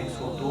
102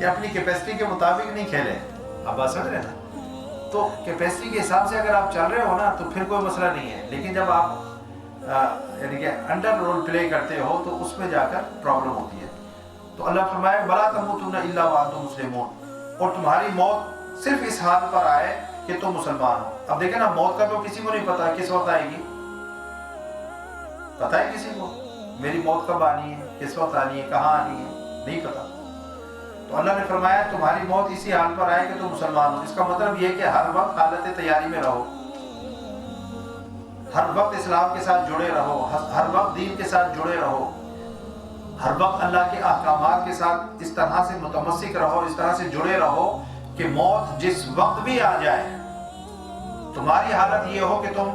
کہ اپنی کیپیسٹی کے مطابق نہیں کھیلے. آپ بات سمجھ رہے ہیں نا؟ تو کیپیسٹی کے حساب سے اگر آپ چل رہے ہو نا تو پھر کوئی مسئلہ نہیں ہے، لیکن جب آپ یعنی کہ انڈر رول پلے کرتے ہو تو اس میں جا کر پرابلم ہوتی ہے. تو اللہ فرمائے وَلَا تَمُوتُنَّ إِلَّا وَأَنْتُمْ مُسْلِمُونَ، اور تمہاری موت صرف اس حال پر آئے کہ تم مسلمان ہو. اب دیکھیں نا، موت کا تو کسی کو نہیں پتا کس وقت آئے گی. پتہ ہے کسی کو میری موت کب آنی ہے، کس وقت آنی ہے، کہاں آنی ہے؟ نہیں پتا. تو اللہ نے فرمایا تمہاری موت اسی حال پر آئے کہ تم مسلمان ہو. اس کا مطلب یہ کہ ہر وقت حالت تیاری میں رہو، ہر وقت اسلام کے ساتھ جڑے رہو، ہر وقت دین کے ساتھ جڑے رہو، ہر وقت اللہ کے احکامات کے ساتھ اس طرح سے متمسک رہو، اس طرح سے جڑے رہو کہ موت جس وقت بھی آ جائے تمہاری حالت یہ ہو کہ تم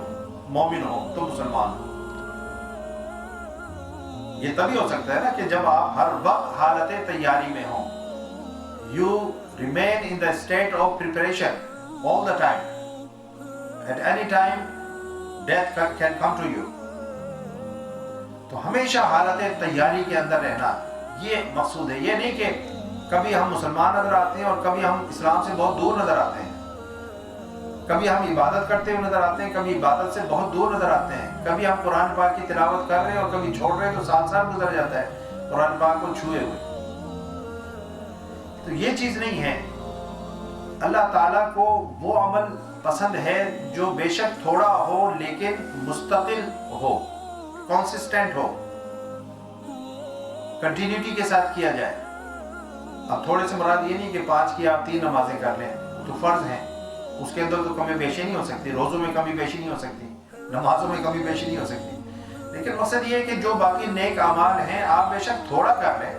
مومن ہو، تم مسلمان ہو. یہ تبھی ہو سکتا ہے نا کہ جب آپ ہر وقت حالت تیاری میں ہوں. You remain in the state of preparation all the time. At any time death can come to you. تو ہمیشہ حالت تیاری کے اندر رہنا یہ مقصود ہے. یہ نہیں کہ کبھی ہم مسلمان نظر آتے ہیں اور کبھی ہم اسلام سے بہت دور نظر آتے ہیں، کبھی ہم عبادت کرتے ہوئے نظر آتے ہیں، کبھی عبادت سے بہت دور نظر آتے ہیں، کبھی ہم قرآن پاک کی تلاوت کر رہے ہیں اور کبھی چھوڑ رہے ہیں تو سال سال گزر جاتا ہے قرآن پاک کو چھوئے ہوئے. تو یہ چیز نہیں ہے. اللہ تعالیٰ کو وہ عمل پسند ہے جو بے شک تھوڑا ہو لیکن مستقل ہو، کنسسٹنٹ ہو، کنٹینیوٹی کے ساتھ کیا جائے. اب تھوڑے سے مراد یہ نہیں کہ 5 کی آپ 3 نمازیں کر لیں، تو فرض ہیں، اس کے اندر تو کمی بیشی نہیں ہو سکتی، روزوں میں کمی بیشی نہیں ہو سکتی، نمازوں میں کمی بیشی نہیں ہو سکتی. لیکن مقصد یہ ہے کہ جو باقی نیک اعمال ہیں آپ بے شک تھوڑا کر لیں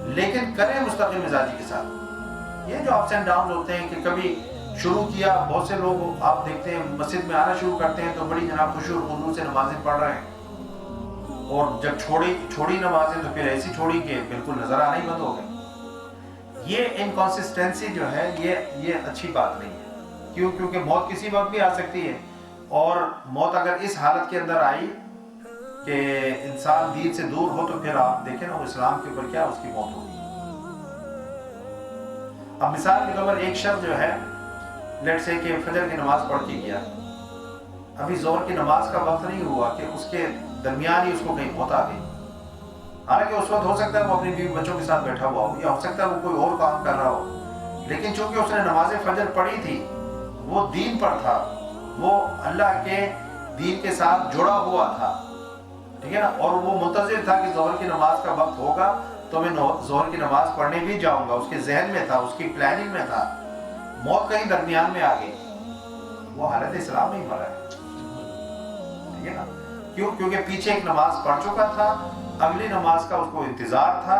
لیکن کریں مستقل مزاجی کے ساتھ. یہ جو اپس اینڈ ڈاؤن ہوتے ہیں کہ کبھی شروع کیا، بہت سے لوگ آپ دیکھتے ہیں مسجد میں آنا شروع کرتے ہیں تو بڑی جناب خوشی اور خضوع سے نمازیں پڑھ رہے ہیں، اور جب چھوڑی نمازیں تو پھر ایسی چھوڑی کہ بالکل نظر آنا ہی بند ہو گئے. یہ انکانسسٹنسی جو ہے یہ اچھی بات نہیں ہے. کیوں؟ کیونکہ موت کسی وقت بھی آ سکتی ہے، اور موت اگر اس حالت کے اندر آئی کہ انسان دین سے دور ہو تو پھر آپ دیکھیں نا اسلام کے اوپر کیا اس کی موت ہوگی. اب مثال کے طور پر ایک شخص جو ہے لیٹ سے کہ فجر کی نماز پڑھ کے گیا، ابھی ظہر کی نماز کا وقت نہیں ہوا کہ اس کے درمیان ہی اس کو کہیں موت آ گئی. حالانکہ اس وقت ہو سکتا ہے وہ اپنی بیوی بچوں کے ساتھ بیٹھا ہوا ہو، یا ہو سکتا ہے وہ کوئی اور کام کر رہا ہو، لیکن چونکہ اس نے نماز فجر پڑھی تھی، وہ دین پر تھا، وہ اللہ کے دین کے ساتھ جڑا ہوا تھا، ٹھیک ہے نا، اور وہ منتظر تھا کہ ظہر کی نماز کا وقت ہوگا تو میں ظہر کی نماز پڑھنے بھی جاؤں گا. اس کے ذہن میں تھا، اس کی پلاننگ میں تھا. موت کہیں درمیان میں آ گئی، وہ حالت اسلام نہیں مرا ہے، ٹھیک ہے نا. کیوں؟ کیونکہ پیچھے ایک نماز پڑھ چکا تھا، اگلی نماز کا اس کو انتظار تھا،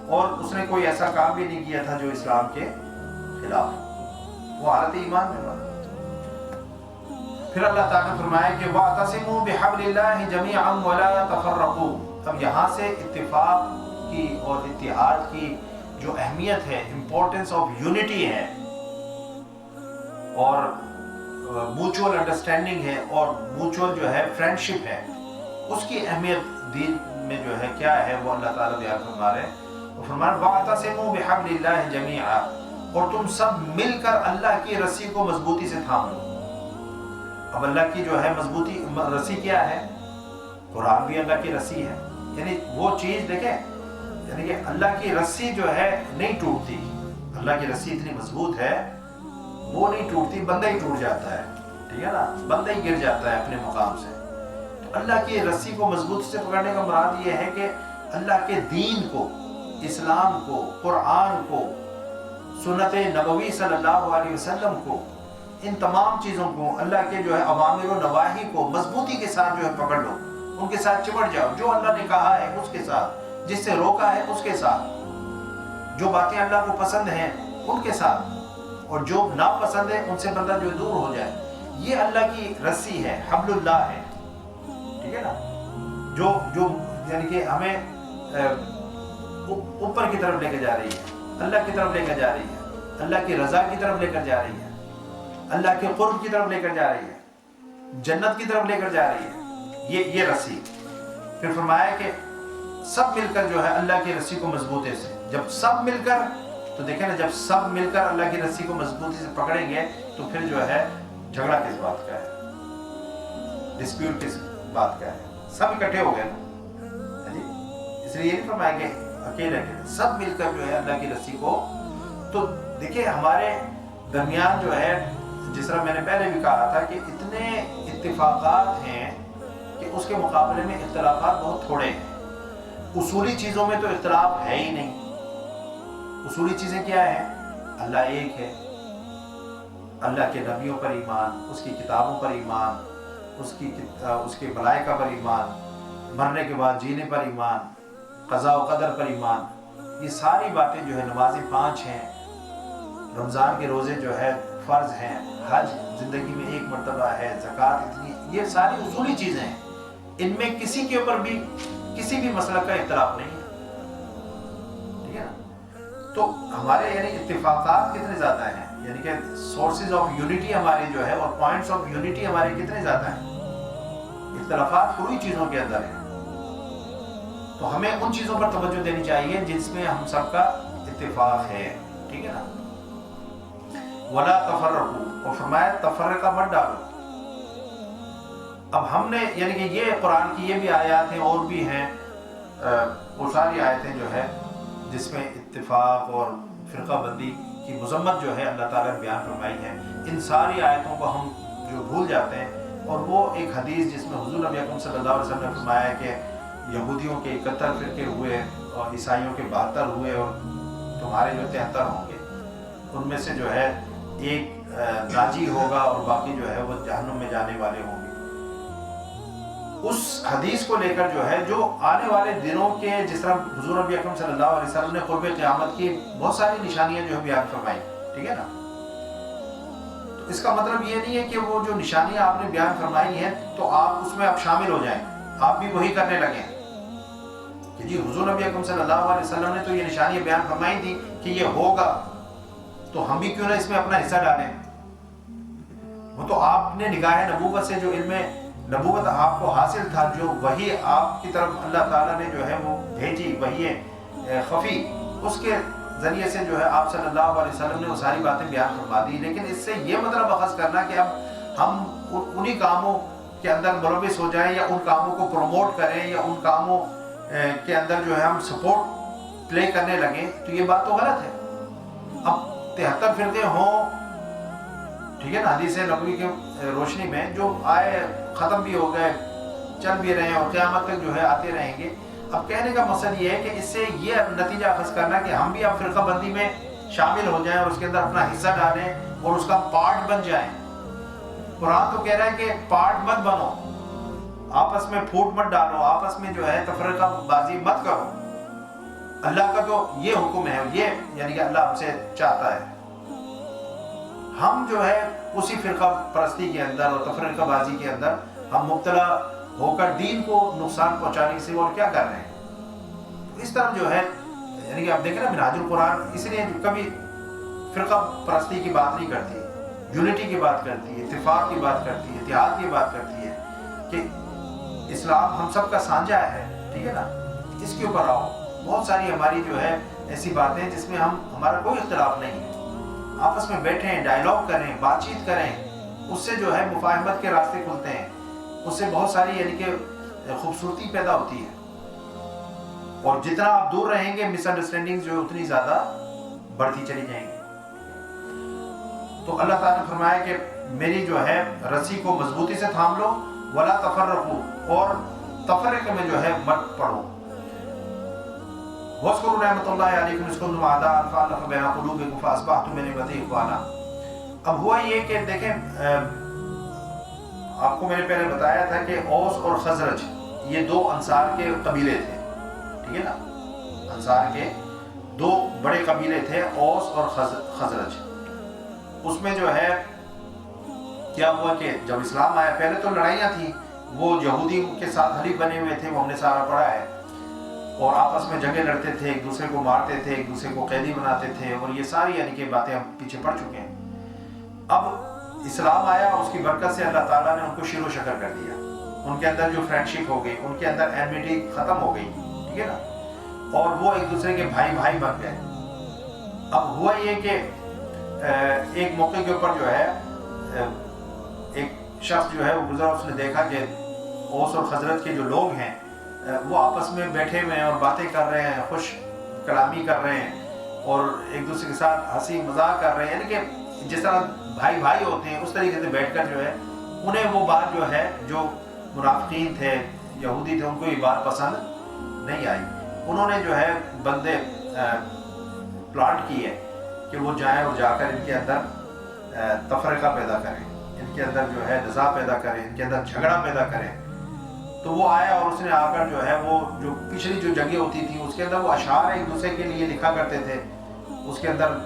اور اس نے کوئی ایسا کام بھی نہیں کیا تھا جو اسلام کے خلاف، وہ حالت ایمان میں مرا. پھر اللہ تعالیٰ نے فرمایا کہ وَاعْتَصِمُوا بِحَبْلِ اللَّهِ جَمِيعًا وَلَا تَفَرَّقُوا. اب یہاں سے اتفاق کی اور اتحاد کی جو اہمیت ہے، امپورٹنس آف یونٹی ہے، اور میوچول انڈرسٹینڈنگ ہے، اور میوچول جو ہے فرینڈشپ ہے، اس کی اہمیت دین میں جو ہے کیا ہے وہ اللہ تعالیٰ بیان فرما رہے ہیں. وہ فرما رہے ہیں وَاعْتَصِمُوا بِحَبْلِ اللَّهِ جَمِيعًا، اور تم سب مل کر اللہ کی رسی کو مضبوطی سے تھام لو. اب اللہ کی جو ہے مضبوطی رسی کیا ہے؟ قرآن بھی اللہ کی رسی ہے. یعنی وہ چیز دیکھیں، یعنی کہ اللہ کی رسی جو ہے نہیں ٹوٹتی. اللہ کی رسی اتنی مضبوط ہے وہ نہیں ٹوٹتی، بندہ ہی ٹوٹ جاتا ہے، ٹھیک ہے نا، بندہ ہی گر جاتا ہے اپنے مقام سے. تو اللہ کی رسی کو مضبوط سے پکڑنے کا مراد یہ ہے کہ اللہ کے دین کو، اسلام کو، قرآن کو، سنت نبوی صلی اللہ علیہ وسلم کو، ان تمام چیزوں کو، اللہ کے جو ہے اوامر و نواہی کو مضبوطی کے ساتھ جو ہے پکڑ لو، ان کے ساتھ چمٹ جاؤ. جو اللہ نے کہا ہے اس کے ساتھ، جس سے روکا ہے اس کے ساتھ، جو باتیں اللہ کو پسند ہیں ان کے ساتھ، اور جو ناپسند ہے ان سے بندہ جو دور ہو جائے. یہ اللہ کی رسی ہے، حبل اللہ ہے، ٹھیک ہے نا، جو یعنی کہ ہمیں اوپر کی طرف لے کے جا رہی ہے، اللہ کی طرف لے کر جا رہی ہے، اللہ کی رضا کی طرف لے کر جا رہی ہے، اللہ کے قرب کی طرف لے کر جا رہی ہے، جنت کی طرف لے کر جا رہی ہے یہ رسی. پھر فرمایا کہ سب مل کر جو ہے اللہ کی رسی کو مضبوطی سے، جب سب مل کر، تو تو دیکھیں نا جب سب مل کر اللہ کی رسی کو مضبوطی سے پکڑیں گے تو پھر جو ہے جھگڑا کس بات کا ہے، ڈسپیوٹ کس بات کا ہے، سب اکٹھے ہو گئے نا جی۔ اس لیے یہ نہیں فرمایا کہ اکیلے سب مل کر جو ہے اللہ کی رسی کو، تو دیکھیں ہمارے درمیان جو ہے جس طرح میں نے پہلے بھی کہا تھا کہ اتنے اتفاقات ہیں کہ اس کے مقابلے میں اختلافات بہت تھوڑے ہیں۔ اصولی چیزوں میں تو اختلاف ہے ہی نہیں۔ اصولی چیزیں کیا ہیں؟ اللہ ایک ہے، اللہ کے نبیوں پر ایمان، اس کی کتابوں پر ایمان، اس کے ملائکہ پر ایمان، مرنے کے بعد جینے پر ایمان، قضاء و قدر پر ایمان، یہ ساری باتیں جو ہے، نمازیں 5 ہیں، رمضان کے روزے جو ہے فرض ہیں، حج زندگی میں 1 مرتبہ ہے، زکوٰۃ اتنی، یہ ساری اصولی چیزیں ہیں، ان میں کسی کے اوپر بھی کسی بھی مسئلہ کا اختلاف نہیں ہے، ٹھیک ہے نا؟ تو ہمارے یعنی اتفاقات کتنے زیادہ ہیں، یعنی کہ سورسز آف یونٹی ہمارے جو ہے اور پوائنٹس آف یونٹی ہمارے کتنے زیادہ ہیں، اختلافات تھوڑی چیزوں کے اندر ہیں۔ تو ہمیں ان چیزوں پر توجہ دینی چاہیے جس میں ہم سب کا اتفاق ہے، ٹھیک ہے نا؟ وَلَا تَفَرَّقُوا، اور فرمایا تفرقہ مت ڈالو۔ اب ہم نے یعنی کہ یہ قرآن کی یہ بھی آیات ہیں اور بھی ہیں، وہ ساری آیتیں جو ہے جس میں اتفاق اور فرقہ بندی کی مذمت جو ہے اللہ تعالیٰ نے بیان فرمائی ہے، ان ساری آیتوں کو ہم جو بھول جاتے ہیں، اور وہ ایک حدیث جس میں حضور نبی اکرم صلی اللہ علیہ وسلم نے فرمایا ہے کہ یہودیوں کے 71 فرقے ہوئے اور عیسائیوں کے 72 ہوئے، اور تمہارے جو 73 ہوں گے، ان میں سے جو ہے ایک ناجی ہوگا اور باقی جو ہے وہ جہنم میں جانے والے ہوں گے۔ اس حدیث کو لے کر جو ہے جو آنے والے دنوں کے، جس طرح حضور نبی اکرم صلی اللہ علیہ وسلم نے قرب قیامت کی بہت ساری نشانیاں جو ہے بیان فرمائی، ٹھیک ہے نا؟ تو اس کا مطلب یہ نہیں ہے کہ وہ جو نشانیاں آپ نے بیان فرمائی ہیں تو آپ اس میں اب شامل ہو جائیں، آپ بھی وہی کرنے لگیں کہ جی حضور نبی اکرم صلی اللہ علیہ وسلم نے تو یہ نشانیاں بیان فرمائی تھی کہ یہ ہوگا، تو ہم بھی کیوں نہ اس میں اپنا حصہ ڈالیں۔ وہ تو آپ نے نگاہ نبوت سے جو علم نبوت آپ کو حاصل تھا، جو وحی آپ کی طرف اللہ تعالیٰ نے جو ہے وہ بھیجی، وحی خفی، اس کے ذریعے سے جو ہے آپ صلی اللہ علیہ وسلم نے وہ ساری باتیں بیان فرما دی، لیکن اس سے یہ مطلب اخذ کرنا کہ اب ہم انہی کاموں کے اندر ملوث ہو جائیں یا ان کاموں کو پروموٹ کریں یا ان کاموں کے اندر جو ہے ہم سپورٹ پلے کرنے لگیں، تو یہ بات تو غلط ہے۔ اب 73 فرقے ہوں، ٹھیک ہے نا، حدیث نبوی کی روشنی میں جو آئے ختم بھی ہو گئے، چل بھی رہے ہیں اور قیامت تک جو ہے آتے رہیں گے۔ اب کہنے کا مقصد یہ ہے کہ اس سے یہ نتیجہ اخذ کرنا کہ ہم بھی اب فرقہ بندی میں شامل ہو جائیں اور اس کے اندر اپنا حصہ ڈالیں اور اس کا پارٹ بن جائیں۔ قرآن تو کہہ رہا ہے کہ پارٹ مت بنو، آپس میں پھوٹ مت ڈالو، آپس میں جو ہے تفرقہ بازی مت کرو۔ اللہ کا تو یہ حکم ہے، یہ یعنی کہ اللہ ہم سے چاہتا ہے۔ ہم جو ہے اسی فرقہ پرستی کے اندر اور تفرقہ بازی کے اندر ہم مبتلا ہو کر دین کو نقصان پہنچانے سے اور کیا کر رہے ہیں۔ اس طرح جو ہے یعنی کہ آپ دیکھیں نا منہاج القرآن اس لیے کبھی فرقہ پرستی کی بات نہیں کرتی، یونٹی کی بات کرتی ہے، اتفاق کی بات کرتی ہے، اتحاد کی بات کرتی ہے کہ اسلام ہم سب کا سانجہ ہے، ٹھیک ہے نا، اس کے اوپر آؤ۔ بہت ساری ہماری جو ہے ایسی باتیں جس میں ہمارا کوئی اختلاف نہیں ہے، آپس میں بیٹھیں، ڈائیلاگ کریں، بات چیت کریں، اس سے جو ہے مفاہمت کے راستے کھلتے ہیں، اس سے بہت ساری یعنی کہ خوبصورتی پیدا ہوتی ہے، اور جتنا آپ دور رہیں گے مس انڈرسٹینڈنگ جو اتنی زیادہ بڑھتی چلی جائیں گی۔ تو اللہ تعالیٰ نے فرمایا کہ میری جو ہے رسی کو مضبوطی سے تھام لو، ولا تفرقوا، اور تفرقے میں جو ہے مت پڑو۔ وَاذْكُرُوا نِعْمَتَ اللَّهِ عَلَيْكُمْ إِذْ كُنتُمْ أَعْدَاءً فَأَلَّفَ بَيْنَ قُلُوبِكُمْ فَأَصْبَحْتُمْ بِنِعْمَتِهِ إِخْوَانًا۔ اب ہوا یہ کہ دیکھیں آپ کو میں نے پہلے بتایا تھا کہ اوس اور خزرج یہ 2 انصار کے قبیلے تھے، ٹھیک ہے نا، انصار کے 2 بڑے قبیلے تھے، اوس اور خزرج۔ اس میں جو ہے کیا ہوا کہ جب اسلام آیا، پہلے تو لڑائیاں تھیں، وہ یہودی کے ساتھ حلیف بنے ہوئے تھے، وہ ہم نے سارا پڑھا ہے، اور آپس میں جنگیں لڑتے تھے، ایک دوسرے کو مارتے تھے، ایک دوسرے کو قیدی بناتے تھے، اور یہ ساری یعنی کہ باتیں ہم پیچھے پڑ چکے ہیں۔ اب اسلام آیا، اس کی برکت سے اللہ تعالیٰ نے ان کو شیر و شکر کر دیا، ان کے اندر جو فرینڈشپ ہو گئی، ان کے اندر اینمیٹی ختم ہو گئی، ٹھیک ہے نا، اور وہ ایک دوسرے کے بھائی بن گئے۔ اب ہوا یہ کہ ایک موقع کے اوپر جو ہے ایک شخص جو ہے وہ گزرا، اس نے دیکھا کہ اوس اور خزرج کے جو لوگ ہیں وہ آپس میں بیٹھے ہوئے ہیں اور باتیں کر رہے ہیں، خوش کلامی کر رہے ہیں اور ایک دوسرے کے ساتھ ہنسی مذاق کر رہے ہیں، یعنی کہ جس طرح بھائی بھائی ہوتے ہیں اس طریقے سے بیٹھ کر جو ہے انہیں وہ بات جو ہے، جو منافقین تھے، یہودی تھے، ان کو یہ بات پسند نہیں آئی۔ انہوں نے جو ہے بندے پلانٹ کی ہے کہ وہ جائیں اور جا کر ان کے اندر تفرقہ پیدا کریں، ان کے اندر جو ہے نزاع پیدا کریں، ان کے اندر جھگڑا پیدا کریں۔ تو وہ آیا اور اس نے آ کر جو ہے وہ جو پچھلی جو جنگیں ہوتی تھیں اس کے اندر وہ اشعار ایک دوسرے کے لیے لکھا کرتے تھے، اس کے اندر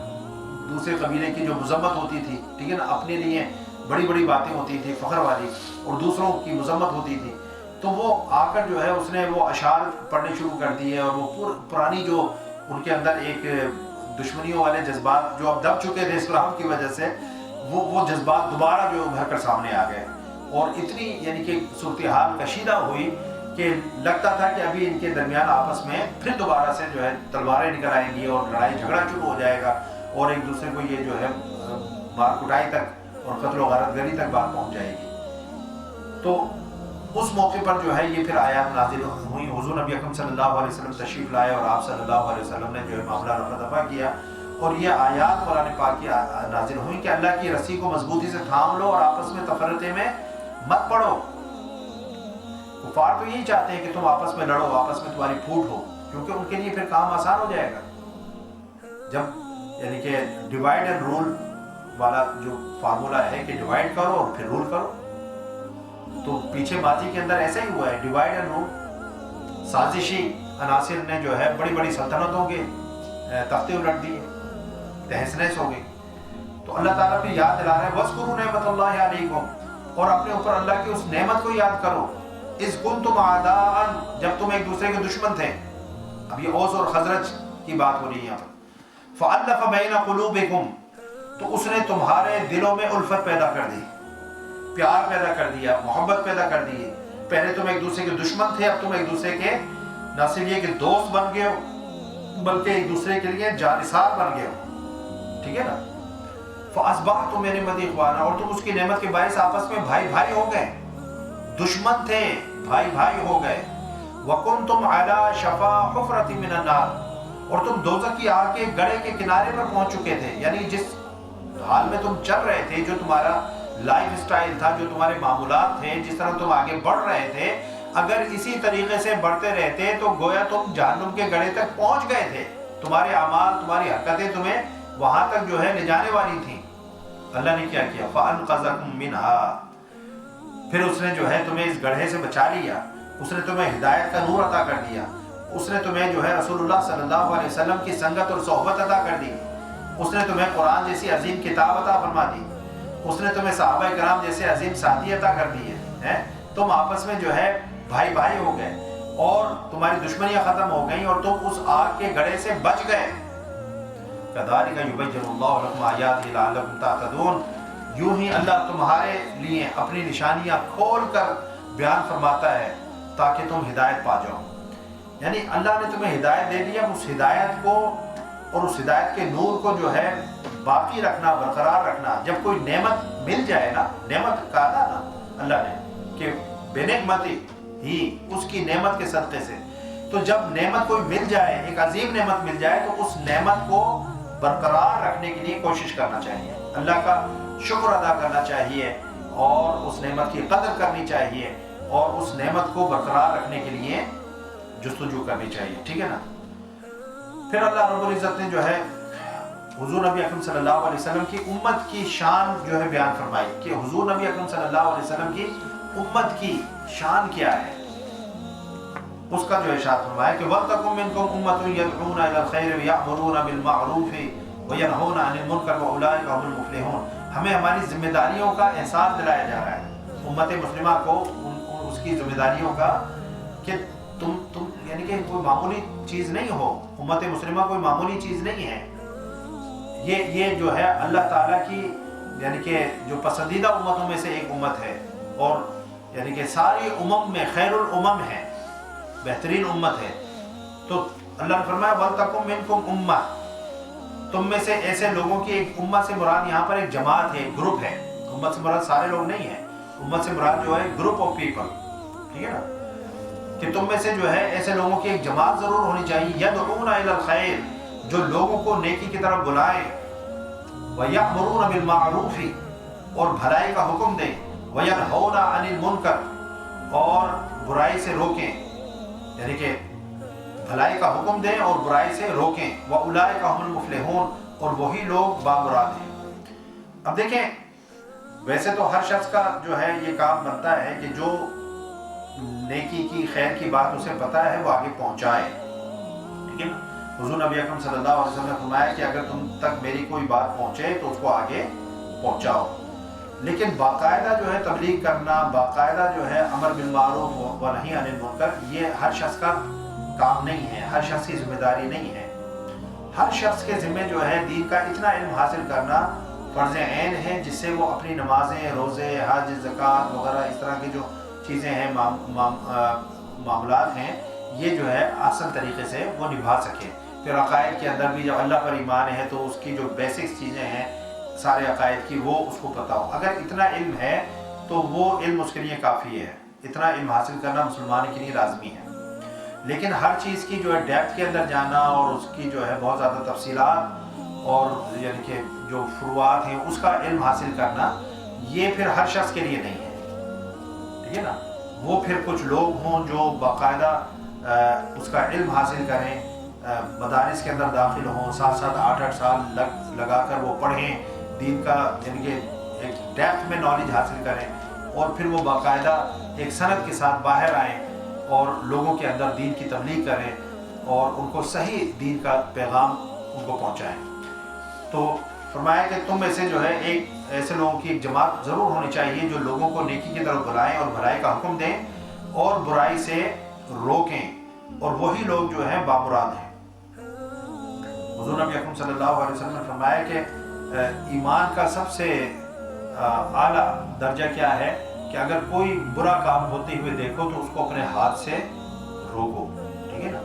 دوسرے قبیلے کی جو مذمت ہوتی تھی، ٹھیک ہے نا، اپنے لیے بڑی بڑی باتیں ہوتی تھی فخر والی، اور دوسروں کی مذمت ہوتی تھی، تو وہ آ کر جو ہے اس نے وہ اشعار پڑھنے شروع کر دیے، اور وہ پرانی جو ان کے اندر ایک دشمنیوں والے جذبات جو اب دب چکے تھے اسلام کی وجہ سے، وہ جذبات دوبارہ جو ابھر کر سامنے آ گئے، اور اتنی یعنی کہ صورتحال کشیدہ ہوئی کہ لگتا تھا کہ ابھی ان کے درمیان آپس میں پھر دوبارہ سے جو ہے تلواریں نکل آئیں گی اور لڑائی جھگڑا شروع ہو جائے گا، اور ایک دوسرے کو یہ جو ہے مار کٹائی تک اور قتل و غارت گری تک بات پہنچ جائے گی۔ تو اس موقع پر جو ہے یہ پھر آیات نازل ہوئی، حضور نبی اکرم صلی اللہ علیہ وسلم تشریف لائے اور آپ صلی اللہ علیہ وسلم نے جو ہے معاملہ رفع دفع کیا، اور یہ آیات قرآن پاک کی نازل ہوئی کہ اللہ کی رسی کو مضبوطی سے تھام لو اور آپس میں تفرقے میں مت پڑو۔ کفار تو یہی چاہتے ہیں کہ تم آپس میں لڑو، آپس میں تمہاری پھوٹ ہو، کیونکہ ان کے لیے پھر کام آسان ہو جائے گا۔ جب یعنی کہ ڈیوائڈ اینڈ رول والا جو فارمولا ہے کہ ڈیوائڈ کرو اور پھر رول کرو، تو پیچھے ماضی کے اندر ایسا ہی ہوا ہے، ڈیوائڈ اینڈ رول۔ سازشی عناصر نے جو ہے بڑی بڑی سلطنتوں کے تختے الٹ دیے، تہس نہس ہو گئی۔ تو اللہ تعالیٰ بھی یاد دلا رہا ہے وَاذْكُرُوا نِعْمَتَ اللَّهِ عَلَيْكُمْ، اور اپنے اوپر اللہ کی اس نعمت کو یاد کرو، اِذْ كُنْتُمْ أَعْدَاءً، جب تم ایک دوسرے کے دشمن تھے۔ اب یہ اوس اور خزرج کی بات ہو رہی ہے یہاں پر۔ فَأَلَّفَ بَيْنَ قُلُوبِكُمْ، تو اس نے تمہارے دلوں میں الفت پیدا کر دی، پیار پیدا کر دیا، محبت پیدا کر دی۔ پہلے تم ایک دوسرے کے دشمن تھے، اب تم ایک دوسرے کے نہ صرف یہ کہ دوست بن گئے ہو بلکہ ایک دوسرے کے لیے جانثار بن گئے ہو، ٹھیک ہے نا۔ فَأَصْبَحْتُمْ مِنْ نِعْمَتِهِ إِخْوَانًا، اور تم اس کی نعمت کے باعث آپس میں بھائی بھائی ہو گئے، دشمن تھے بھائی بھائی ہو گئے۔ وَكُنْتُمْ عَلَى شَفَا حُفْرَةٍ مِنَ النَّارِ، اور تم دوزخ کی آگ کے گڑھے کے کنارے پر پہنچ چکے تھے، یعنی جس حال میں تم چل رہے تھے، جو تمہارا لائف سٹائل تھا، جو تمہارے معمولات تھے، جس طرح تم آگے بڑھ رہے تھے، اگر اسی طریقے سے بڑھتے رہتے تو گویا تم جہنم کے گڑھے تک پہنچ گئے تھے، تمہارے اعمال، تمہاری حرکتیں تمہیں وہاں تک جو ہے لے جانے والی تھیں۔ اللہ نے کیا کیا؟ فَأَنْقَذَكُمْ مِنْهَا، پھر اس نے جو ہے تمہیں اس گڑھے سے بچا لیا، اس نے تمہیں ہدایت کا نور عطا کر دیا، اس نے تمہیں جو ہے رسول اللہ صلی اللہ علیہ وسلم کی سنگت اور صحبت عطا کر دی، اس نے تمہیں قرآن جیسی عظیم کتاب عطا فرما دی، اس نے تمہیں صحابہ کرام جیسے عظیم ساتھی عطا کر دی ہے، تم آپس میں جو ہے بھائی بھائی ہو گئے اور تمہاری دشمنیاں ختم ہو گئیں اور تم اس آگ کے گڑھے سے بچ گئے۔ كَذَلِكَ يُبَيِّنُ اللَّهُ لَكُمْ آيَاتِهِ لَعَلَّكُمْ تَهْتَدُونَ، یوں ہی اللہ تمہارے لیے اپنی نشانیاں کھول کر بیان فرماتا ہے تاکہ تم ہدایت پا جاؤ۔ یعنی اللہ نے تمہیں ہدایت دے دی، اب اس ہدایت کو اور اس ہدایت کے نور کو جو ہے باقی رکھنا، برقرار رکھنا۔ جب کوئی نعمت مل جائے نا، نعمت کہا نا اللہ نے کہ بے نعمتی ہی، اس کی نعمت کے صدقے سے، تو جب نعمت کوئی مل جائے، ایک عظیم نعمت مل جائے، تو اس نعمت کو برقرار رکھنے کے لیے کوشش کرنا چاہیے، اللہ کا شکر ادا کرنا چاہیے اور اس نعمت کی قدر کرنی چاہیے اور اس نعمت کو برقرار رکھنے کے لیے جستجو کرنی چاہیے، ٹھیک ہے نا۔ پھر اللہ رب العزت نے جو ہے حضور نبی اکرم صلی اللہ علیہ وسلم کی امت کی شان جو ہے بیان فرمائی کہ حضور نبی اکرم صلی اللہ علیہ وسلم کی امت کی شان کیا ہے۔ اس کا جو ارشاد فرمایا کہ وَلْتَكُن مِّنكُمْ أُمَّةٌ يَدْعُونَ إِلَى الْخَيْرِ وَيَأْمُرُونَ بِالْمَعْرُوفِ وَيَنْهَوْنَ عَنِ الْمُنكَرِ وَأُولَٰئِكَ هُمُ الْمُفْلِحُونَ۔ ہمیں ہماری ذمہ داریوں کا احساس دلایا جا رہا ہے امت مسلمہ کو، اس کی ذمہ داریوں کا، کہ تم یعنی کہ کوئی معمولی چیز نہیں ہو، امت مسلمہ کوئی معمولی چیز نہیں ہے، یہ جو ہے اللہ تعالیٰ کی یعنی کہ جو پسندیدہ امتوں میں سے ایک امت ہے، اور یعنی کہ ساری امم میں خیر الامم ہے، بہترین امت ہے۔ تو اللہ نے فرمایا وَلْتَكُن مِّنكُمْ أُمَّةٌ، تم میں سے ایسے لوگوں کی ایک امت سے مراد یہاں پر ایک جماعت ہے، ایک گروپ ہے، امت سے مراد سارے لوگ نہیں ہیں، امت سے مراد جو ہے گروپ آف پیپل، ٹھیک ہے نا، کہ تم میں سے جو ہے ایسے لوگوں کی ایک جماعت ضرور ہونی چاہیے، یدعون الی الخیر، جو لوگوں کو نیکی کی طرف بلائیں، وَيَأْمُرُونَ بِالْمَعْرُوفِ، اور بھلائی کا حکم دیں، وَيَنْهَوْنَ عَنِ الْمُنْكَرِ، اور برائی سے روکیں، یعنی کہ بھلائی کا حکم دیں اور برائی سے روکیں، وَأُولَٰئِكَ هُمُ الْمُفْلِحُونَ، اور وہی لوگ بامراد ہیں۔ اب دیکھیں، ویسے تو ہر شخص کا جو ہے یہ کام بنتا ہے کہ جو نیکی کی خیر کی بات اسے پتہ ہے وہ آگے پہنچائے، ٹھیک ہے نا۔ حضور نبی اکرم صلی اللہ علیہ وسلم نے فرمایا کہ اگر تم تک میری کوئی بات پہنچے تو اس کو آگے پہنچاؤ، لیکن باقاعدہ جو ہے تبلیغ کرنا، باقاعدہ جو ہے امر بالمعروف و نہی عن المنکر، یہ ہر شخص کا کام نہیں ہے، ہر شخص کی ذمہ داری نہیں ہے۔ ہر شخص کے ذمہ جو ہے دین کا اتنا علم حاصل کرنا فرض عین ہے، جس سے وہ اپنی نمازیں، روزے، حج، زکوٰۃ وغیرہ اس طرح کی جو چیزیں ہیں، معاملات ہیں، یہ جو ہے آسان طریقے سے وہ نبھا سکے۔ پھر عقائد کے اندر بھی جب اللہ پر ایمان ہے تو اس کی جو بیسکس چیزیں ہیں سارے عقائد کی، وہ اس کو پتہ ہو۔ اگر اتنا علم ہے تو وہ علم اس کے لیے کافی ہے، اتنا علم حاصل کرنا مسلمان کے لیے لازمی ہے۔ لیکن ہر چیز کی جو ہے ڈیپتھ کے اندر جانا اور اس کی جو ہے بہت زیادہ تفصیلات اور یعنی کہ جو فروعات ہیں اس کا علم حاصل کرنا، یہ پھر ہر شخص کے لیے نہیں ہے، ٹھیک ہے نا۔ وہ پھر کچھ لوگ ہوں جو باقاعدہ اس کا علم حاصل کریں، مدارس کے اندر داخل ہوں، 7-7 8-8 سال لگا کر وہ پڑھیں دین کا، یعنی کہ ایک ڈیپتھ میں نالج حاصل کریں، اور پھر وہ باقاعدہ ایک سند کے ساتھ باہر آئیں اور لوگوں کے اندر دین کی تبلیغ کریں اور ان کو صحیح دین کا پیغام ان کو پہنچائیں۔ تو فرمایا کہ تم میں سے جو ہے ایک ایسے لوگوں کی ایک جماعت ضرور ہونی چاہیے جو لوگوں کو نیکی کی طرف بلائیں اور بھلائی کا حکم دیں اور برائی سے روکیں، اور وہی لوگ جو ہیں بامراد ہیں۔ حضور نبی اکرم صلی اللہ علیہ وسلم نے فرمایا کہ ایمان کا سب سے اعلیٰ درجہ کیا ہے کہ اگر کوئی برا کام ہوتے ہوئے دیکھو تو اس کو اپنے ہاتھ سے روکو، ٹھیک ہے نا۔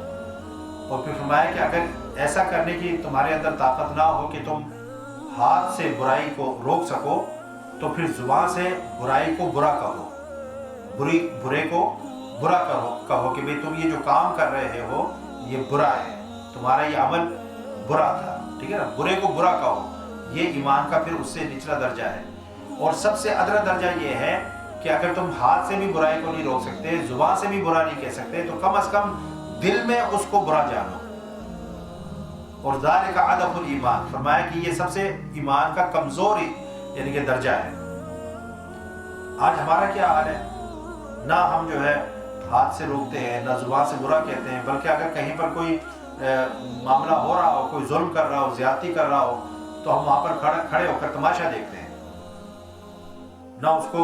اور پھر فرمایا کہ اگر ایسا کرنے کی تمہارے اندر طاقت نہ ہو کہ تم ہاتھ سے برائی کو روک سکو تو پھر زبان سے برائی کو برا کہو، برے کو برا کہو کہ بھئی تم یہ جو کام کر رہے ہو یہ برا ہے، تمہارا یہ عمل برا تھا، ٹھیک ہے نا۔ برے کو برا کہو، یہ ایمان کا پھر اس سے نچلا درجہ ہے۔ اور سب سے ادنا درجہ یہ ہے کہ اگر تم ہاتھ سے بھی برائی کو نہیں روک سکتے، زبان سے بھی برا نہیں کہہ سکتے، تو کم از کم دل میں اس کو برا جانو۔ اور ذالک اضعف الایمان، فرمایا کہ یہ سب سے ایمان کا کمزور یعنی کہ درجہ ہے۔ آج ہمارا کیا حال ہے؟ نہ ہم جو ہے ہاتھ سے روکتے ہیں، نہ زبان سے برا کہتے ہیں، بلکہ اگر کہیں پر کوئی معاملہ ہو رہا ہو، کوئی ظلم کر رہا ہو، زیادتی کر رہا ہو، تو ہم وہاں پر کھڑے ہو کر تماشا دیکھتے ہیں، نہ اس کو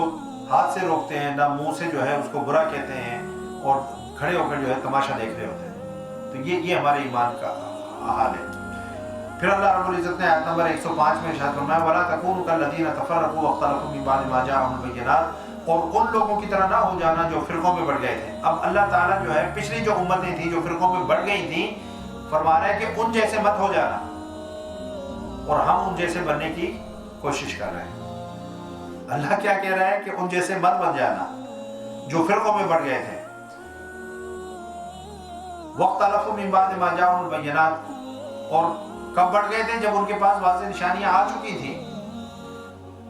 ہاتھ سے روکتے ہیں، نہ منہ سے جو ہے اس کو برا کہتے ہیں، اور کھڑے ہو کر جو ہے تماشا دیکھ رہے ہوتے ہیں۔ تو یہ ہمارے ایمان کا حال ہے۔ پھر اللہ رب العزت نے آیت نمبر 105 میں ارشاد فرمایا وَلَا تَكُونُوا كَالَّذِينَ تَفَرَّقُوا وَاخْتَلَفُوا مِن بَعْدِ مَا جَاءَهُمُ الْبَيِّنَاتُ، اور ان لوگوں کی طرح نہ ہو جانا جو فرقوں میں بڑھ گئے تھے۔ اب اللہ تعالیٰ جو ہے پچھلی جو امتیں تھیں جو فرقوں میں بڑھ گئی تھیں، فرما رہا ہے کہ ان جیسے مت ہو جانا، اور ہم ان جیسے بننے کی کوشش کر رہے ہیں۔ اللہ کیا کہہ رہا ہے کہ ان جیسے مت بن جانا جو فرقوں میں بڑھ گئے تھے۔ وَاخْتَلَفُوا مِن بَعْدِ مَا جَاءَهُمُ الْبَيِّنَاتُ، اور کب بڑھ گئے تھے؟ جب ان کے پاس واضح نشانیاں آ چکی تھیں،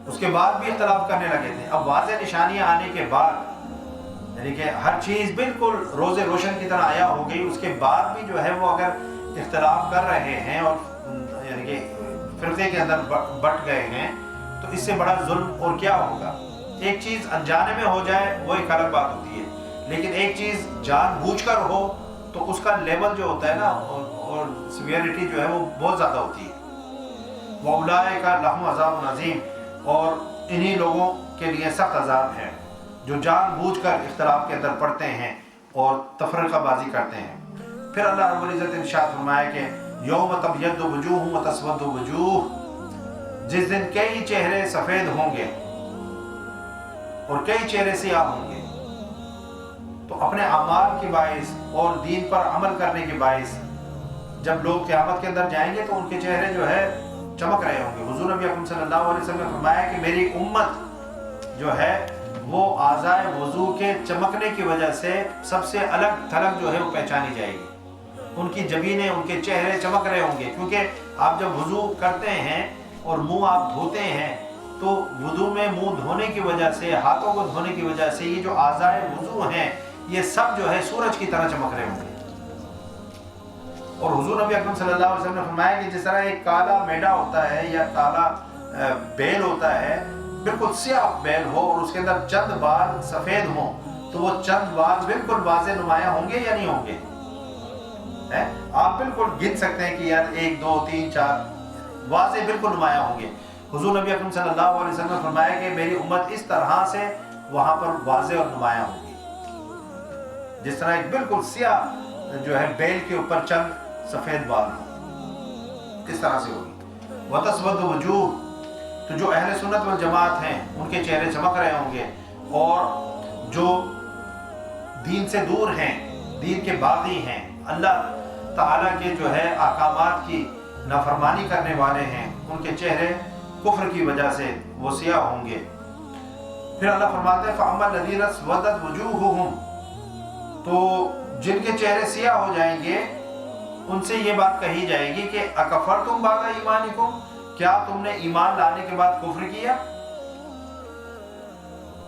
اس کے بعد بھی اختلاف کرنے لگے تھے۔ اب واضح نشانیاں آنے کے بعد، یعنی کہ ہر چیز بالکل روز روشن کی طرح آیا ہو گئی، اس کے بعد بھی جو ہے وہ اگر اختلاف کر رہے ہیں اور یعنی کہ فرقے کے اندر بٹ گئے ہیں، تو اس سے بڑا ظلم اور کیا ہوگا؟ ایک چیز انجانے میں ہو جائے وہ ایک الگ بات ہوتی ہے، لیکن ایک چیز جان بوجھ کر ہو تو اس کا لیول جو ہوتا ہے نا اور سیویرٹی جو ہے وہ بہت زیادہ ہوتی ہے۔ وَأُولَٰئِكَ لَهُمْ عَذَابٌ عَظِيمٌ، اور انہی لوگوں کے لیے سخت عذاب ہے جو جان بوجھ کر اختلاف کے اندر پڑتے ہیں اور تفرقہ بازی کرتے ہیں۔ پھر اللہ رب العزت نے ارشاد فرمایا کہ یوم تبیض وجوہ وتسود وجوہ، جس دن کئی چہرے سفید ہوں گے اور کئی چہرے سیاہ ہوں گے، تو اپنے اعمال کے باعث اور دین پر عمل کرنے کے باعث جب لوگ قیامت کے اندر جائیں گے تو ان کے چہرے جو ہے چمک رہے ہوں گے۔ حضور نبی اکرم صلی اللہ علیہ وسلم نے فرمایا کہ میری امت جو ہے وہ اعضائے وضو کے چمکنے کی وجہ سے سب سے الگ تھلگ جو ہے وہ پہچانی جائے گی۔ ان کی جبینیں، ان کے چہرے چمک رہے ہوں گے، کیونکہ آپ جب وضو کرتے ہیں اور منہ آپ دھوتے ہیں تو وضو میں منہ دھونے کی وجہ سے، ہاتھوں کو دھونے کی وجہ سے یہ جو اعضائے وضو ہیں یہ سب جو ہے سورج کی طرح چمک رہے ہوں گے۔ اور حضور نبی اکرم صلی اللہ علیہ وسلم نے فرمایا کہ جس طرح ایک کالا میڈا ہوتا ہے یا کالا بیل ہوتا ہے، بالکل سیاہ بیل ہو اور اس کے اندر چند بال سفید ہوں، تو وہ چند بال بالکل واضح نمایاں ہوں گے یا نہیں ہوں گے؟ آپ بالکل گن سکتے ہیں کہ یار 1 2 3 4 واضح بالکل نمایاں ہوں گے۔ حضور نبی اکرم صلی اللہ علیہ وسلم نے فرمایا کہ میری امت اس طرح سے وہاں پر واضح اور نمایاں ہوگی، جس طرح ایک بالکل سیاہ جو ہے بیل کے اوپر چند سفید بال ہوں، اس طرح سے ہوگی۔ وَتَسْوَدُ وُجُوهٌ، تو جو اہل سنت والجماعت ہیں ان کے چہرے چمک رہے ہوں گے، اور جو دین سے دور ہیں، دین کے باغی ہیں، اللہ تعالیٰ کے جو ہے احکامات کی نافرمانی کرنے والے ہیں، ان کے چہرے کفر کی وجہ سے وہ سیاہ ہوں گے۔ پھر اللہ فرماتے ہیں فَأَمَّا الَّذِينَ اسْوَدَتْ وُجُوهُهُمْ، تو جن کے چہرے سیاہ ہو جائیں گے ان سے یہ بات کہی جائے گی کہ اکفرتم بعد ایمانکم، کیا تم نے ایمان لانے کے بعد کفر کیا؟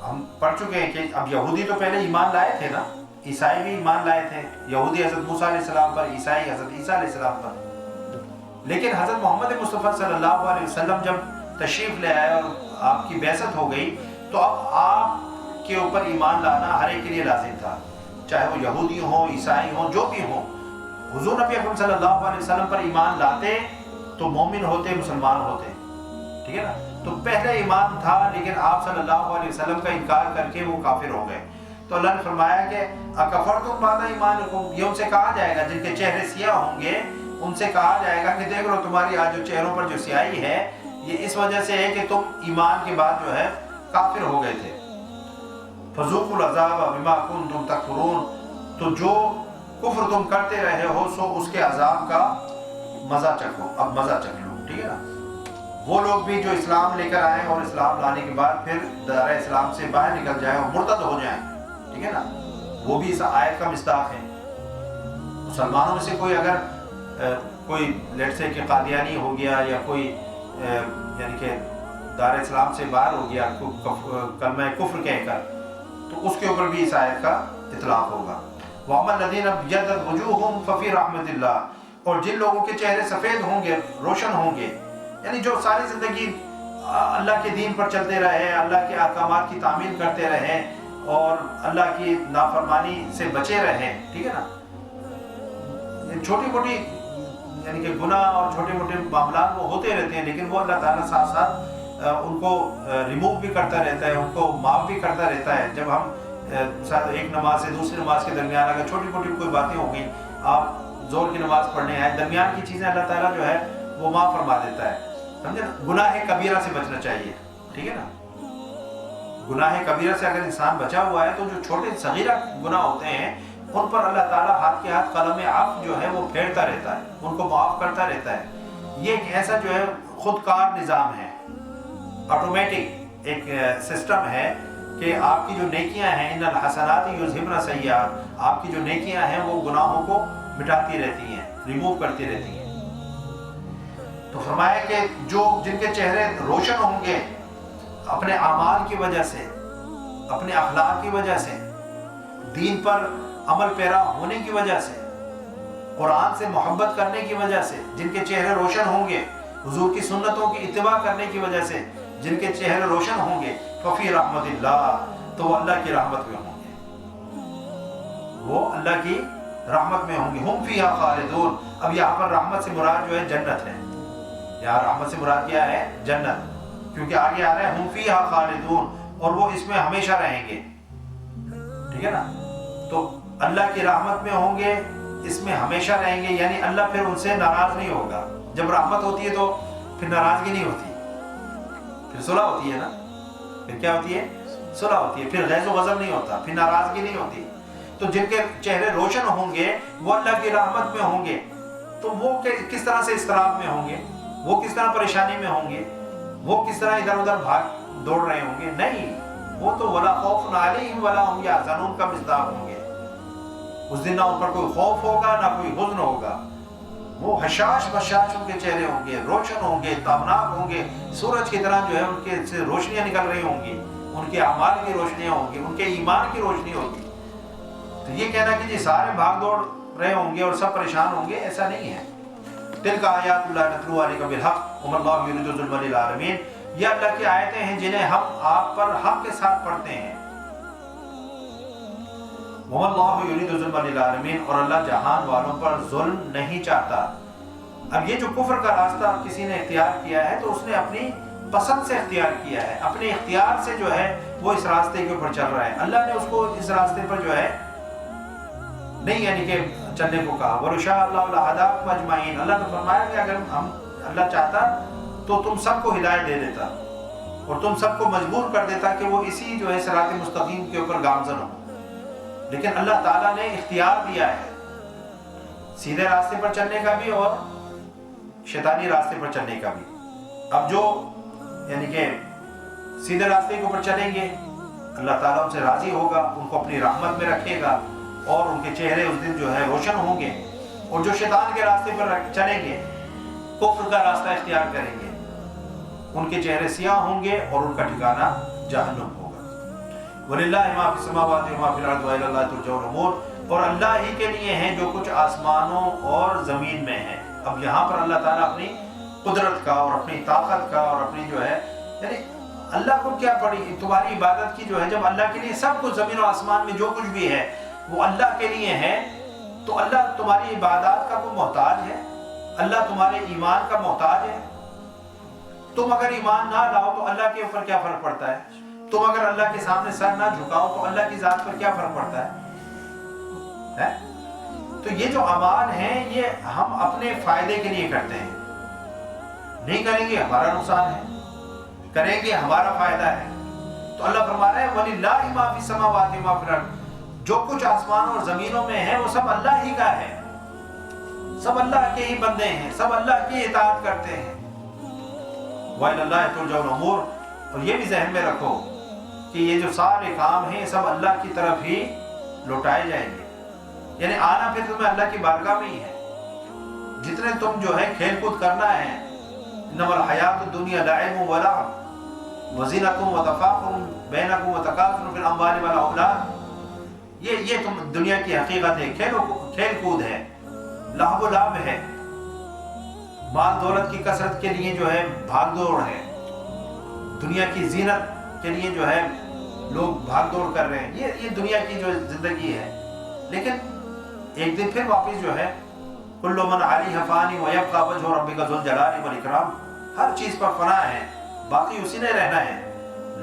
ہم پڑھ چکے ہیں کہ اب یہودی تو پہلے ایمان لائے تھے نا، عیسائی بھی ایمان لائے تھے، یہودی حضرت موسیٰ علیہ السلام پر، عیسائی حضرت عیسیٰ علیہ السلام پر، لیکن حضرت محمد مصطفیٰ صلی اللہ علیہ وسلم جب تشریف لے آئے اور آپ کی بعثت ہو گئی تو اب آپ کے اوپر ایمان لانا ہر ایک کے لیے لازم تھا، چاہے وہ یہودی ہوں، عیسائی ہوں، جو بھی ہوں۔ حضور نبی اکرم صلی اللہ علیہ وسلم پر ایمان لاتے تو مومن ہوتے، مسلمان ہوتے، ٹھیک ہے نا؟ تو پہلے ایمان تھا لیکن آپ صلی اللہ علیہ وسلم کا انکار کر کے وہ کافر ہو گئے، تو اللہ نے فرمایا کہ اکفرتم بعد ایمانکم، یہ ان سے کہا جائے گا جن کے چہرے سیاہ ہوں گے، ان سے کہا جائے گا کہ دیکھ لو تمہاری آج جو چہروں پر جو سیاہی ہے یہ اس وجہ سے ہے کہ تم ایمان کے بعد جو ہے کافر ہو گئے تھے۔ فذوقوا العذاب بما کنتم تکفرون، تو جو کفر تم کرتے رہے ہو سو اس کے عذاب کا مزہ چکھو، اب مزہ چکھ لو، ٹھیک ہے نا؟ وہ لوگ بھی جو اسلام لے کر آئیں اور اسلام لانے کے بعد پھر دائرہ اسلام سے باہر نکل جائیں اور مرتد ہو جائیں، ٹھیک ہے نا، وہ بھی اس آیت کا مصداق ہے۔ مسلمانوں میں سے کوئی اگر کوئی لیٹ سے کہ قادیانی ہو گیا یا کوئی یعنی کہ دار اسلام سے باہر ہو گیا کلمہ کفر کہہ کر، تو اس کے اوپر بھی اس آیت کا اطلاق ہوگا۔ وَأَمَّا الَّذِينَ ابْيَضَّتْ وُجُوهُهُمْ فَفِي رَحْمَةِ اللَّهِ، اور جن لوگوں کے چہرے سفید ہوں گے، روشن ہوں گے، یعنی جو ساری زندگی اللہ کے دین پر چلتے رہے، اللہ کے احکامات کی تعمیل کرتے رہے اور اللہ کی نافرمانی سے بچے رہے، ٹھیک ہے نا، چھوٹی موٹی یعنی کہ گناہ اور چھوٹے موٹے معاملات وہ ہوتے رہتے ہیں، لیکن وہ اللہ تعالیٰ ساتھ ساتھ ان کو ریموو بھی کرتا رہتا ہے، ان کو معاف بھی کرتا رہتا ہے۔ جب ہم ایک نماز سے دوسری نماز کے درمیان اگر چھوٹی موٹی کوئی باتیں ہو گئی، آپ زور کی نماز پڑھنے آئے، درمیان کی چیزیں اللہ تعالیٰ جو ہے وہ معاف فرما دیتا ہے، سمجھے نا؟ گناہ کبیرہ سے بچنا چاہیے، ٹھیک ہے نا؟ گناہ کبیرہ سے اگر انسان بچا ہوا ہے تو جو چھوٹے صغیرہ گناہ ہوتے ہیں ان پر اللہ تعالیٰ ہاتھ کے ہاتھ قلم عفو جو ہے وہ پھیرتا رہتا ہے، ان کو معاف کرتا رہتا ہے۔ یہ ایک ایسا جو ہے خودکار نظام ہے، آٹومیٹک ایک سسٹم ہے کہ آپ کی جو نیکیاں ہیں ان الحسنات یذہبن السیئات، آپ کی جو نیکیاں ہیں وہ گناہوں کو مٹاتی رہتی ہیں، ریموو کرتی رہتی ہیں۔ تو فرمایا کہ جو جن کے چہرے روشن ہوں گے اپنے اعمال کی وجہ سے، اپنے اخلاق کی وجہ سے، دین پر عمل پیرا ہونے کی وجہ سے، قرآن سے محبت کرنے کی وجہ سے، جن کے چہرے روشن ہوں گے، حضور کی سنتوں کی اتباع کرنے کی وجہ سے جن کے چہرے روشن ہوں گے، ففی رحمت اللہ، تو وہ اللہ کی رحمت میں ہوں گے، وہ اللہ کی رحمت میں ہوں گے۔ ہم فیہا خالدون، اب یہاں پر رحمت سے مراد جو ہے جنت ہے، یہاں رحمت سے مراد کیا ہے؟ جنت، کیونکہ آگے آ رہا ہے ہم فیہا خالدون، اور وہ اس میں ہمیشہ رہیں گے، ٹھیک ہے نا؟ تو اللہ کی رحمت میں ہوں گے، اس میں ہمیشہ رہیں گے، یعنی اللہ پھر ان سے ناراض نہیں ہوگا۔ جب رحمت ہوتی ہے تو پھر ناراضگی نہیں ہوتی، پھر صلح ہوتی ہے نا، پھر کیا ہوتی ہے؟ صلح ہوتی ہے، پھر غیظ و غضب نہیں ہوتا، پھر ناراضگی نہیں ہوتی۔ تو جن کے چہرے روشن ہوں گے وہ اللہ کی رحمت میں ہوں گے، تو وہ کس طرح سے اضطراب میں ہوں گے، وہ کس طرح پریشانی میں ہوں گے، وہ کس طرح ادھر ادھر بھاگ دوڑ رہے ہوں گے؟ نہیں، وہ تو ولا خوف علیہم ولا هم یحزنون کا مصداق ہوں گے۔ اس دن نہ ان پر کوئی خوف ہوگا نہ کوئی حزن ہوگا، وہ حشاش بشاش ان کے چہرے ہوں گے، روشن ہوں گے، تابناک ہوں گے، سورج کی طرح جو ہے ان کے سے روشنیاں نکل رہی ہوں گی، ان کے اعمال کی روشنیاں ہوں گی، ان کے ایمان کی روشنی ہوگی۔ تو یہ کہنا کہ جی سارے بھاگ دوڑ رہے ہوں گے اور سب پریشان ہوں گے، ایسا نہیں ہے۔ تلک آیات اللہ نتلوها علیک بالحق وما اللہ یرید ظلما للعالمین، یہ اللہ کی آیتیں ہیں جنہیں ہم آپ پر حق کے ساتھ پڑھتے ہیں۔ وما اللہ یرید ظلما للعالمین، اور اللہ جہان والوں پر ظلم نہیں چاہتا۔ اب یہ جو کفر کا راستہ کسی نے اختیار کیا ہے تو اس نے اپنی پسند سے اختیار کیا ہے، اپنے اختیار سے جو ہے وہ اس راستے کے اوپر چل رہا ہے۔ اللہ نے اس کو اس راستے پر جو ہے نہیں یعنی کہ چلنے کو کہا۔ وَلَوْ شَاءَ اللَّهُ لَهَدَاكُمْ أَجْمَعِينَ، اللہ نے فرمایا کہ اگر اللہ چاہتا تو تم سب کو ہدایت دے دیتا اور تم سب کو مجبور کر دیتا کہ وہ اسی جو ہے صراط مستقیم کے اوپر گامزن ہو، لیکن اللہ تعالیٰ نے اختیار دیا ہے سیدھے راستے پر چلنے کا بھی اور شیطانی راستے پر چلنے کا بھی۔ اب جو یعنی کہ سیدھے راستے کے اوپر چلیں گے اللہ تعالیٰ ان سے راضی ہوگا، ان کو اپنی رحمت میں رکھے گا اور ان کے چہرے اس دن جو ہے روشن ہوں گے، اور جو شیطان کے راستے پر چلیں گے، کفر کا راستہ اختیار کریں گے، ان کے چہرے سیاہ ہوں گے اور ان کا ٹھکانہ جہنم ہوگا۔ وَلِلَّهِ مَا فِي السَّمَاوَاتِ وَمَا فِي الْأَرْضِ وَإِلَى اللَّهِ تُرْجَعُ الْأُمُورُ، اور اللہ ہی کے لیے ہیں جو کچھ آسمانوں اور زمین میں ہے۔ اب یہاں پر اللہ تعالیٰ اپنی قدرت کا اور اپنی طاقت کا اور اپنی جو ہے یعنی اللہ کو کیا پڑی تمہاری عبادت کی جو ہے، جب اللہ کے لیے سب کچھ زمین و آسمان میں جو کچھ بھی ہے وہ اللہ کے لیے ہے، تو اللہ تمہاری عبادات کا کوئی محتاج ہے؟ اللہ تمہارے ایمان کا محتاج ہے؟ تم اگر ایمان نہ لاؤ تو اللہ کے اوپر کیا فرق پڑتا ہے؟ تم اگر اللہ کے سامنے سر نہ جھکاؤ تو اللہ کی ذات پر کیا فرق پڑتا ہے؟ تو یہ جو اعمال ہیں یہ ہم اپنے فائدے کے لیے کرتے ہیں، نہیں کریں گے ہمارا نقصان ہے، کریں گے ہمارا فائدہ ہے۔ تو اللہ فرما رہا ہے وَلِلَّهِ مَا فِي السَّمَاوَاتِ وَمَا فِي الْأَرْضِ، جو کچھ آسمانوں اور زمینوں میں ہے وہ سب اللہ ہی کا ہے، سب اللہ کے ہی بندے ہیں، سب اللہ کی اطاعت کرتے ہیں۔ وَإِلَى اللَّهِ تُرْجَعُ الْأُمُورُ، اور یہ بھی ذہن میں رکھو کہ یہ جو سارے کام ہیں سب اللہ کی طرف ہی لوٹائے جائیں گے، یعنی آنا پھر تمہیں اللہ کی بارگاہ میں ہی ہے۔ جتنے تم جو ہے کھیل کود کرنا ہے، انما الحیات الدنیا لعب ولعب وزینۃ وتفاخر بینکم وتکاثر فی الاموال والاولاد، یہ تم دنیا کی حقیقت ہے، کھیل کود ہے، لہو و لعب ہے، مال دولت کی کثرت کے لیے جو ہے بھاگ دوڑ ہے، دنیا کی زینت کے لیے جو ہے لوگ بھاگ دوڑ کر رہے ہیں، یہ دنیا کی جو زندگی ہے۔ لیکن ایک دن پھر واپس جو ہے کل من علیہ فانی ویبقى وجہ ربک ذو الجلال والاکرام، ہر چیز پر فنا ہے، باقی اسی نے رہنا ہے۔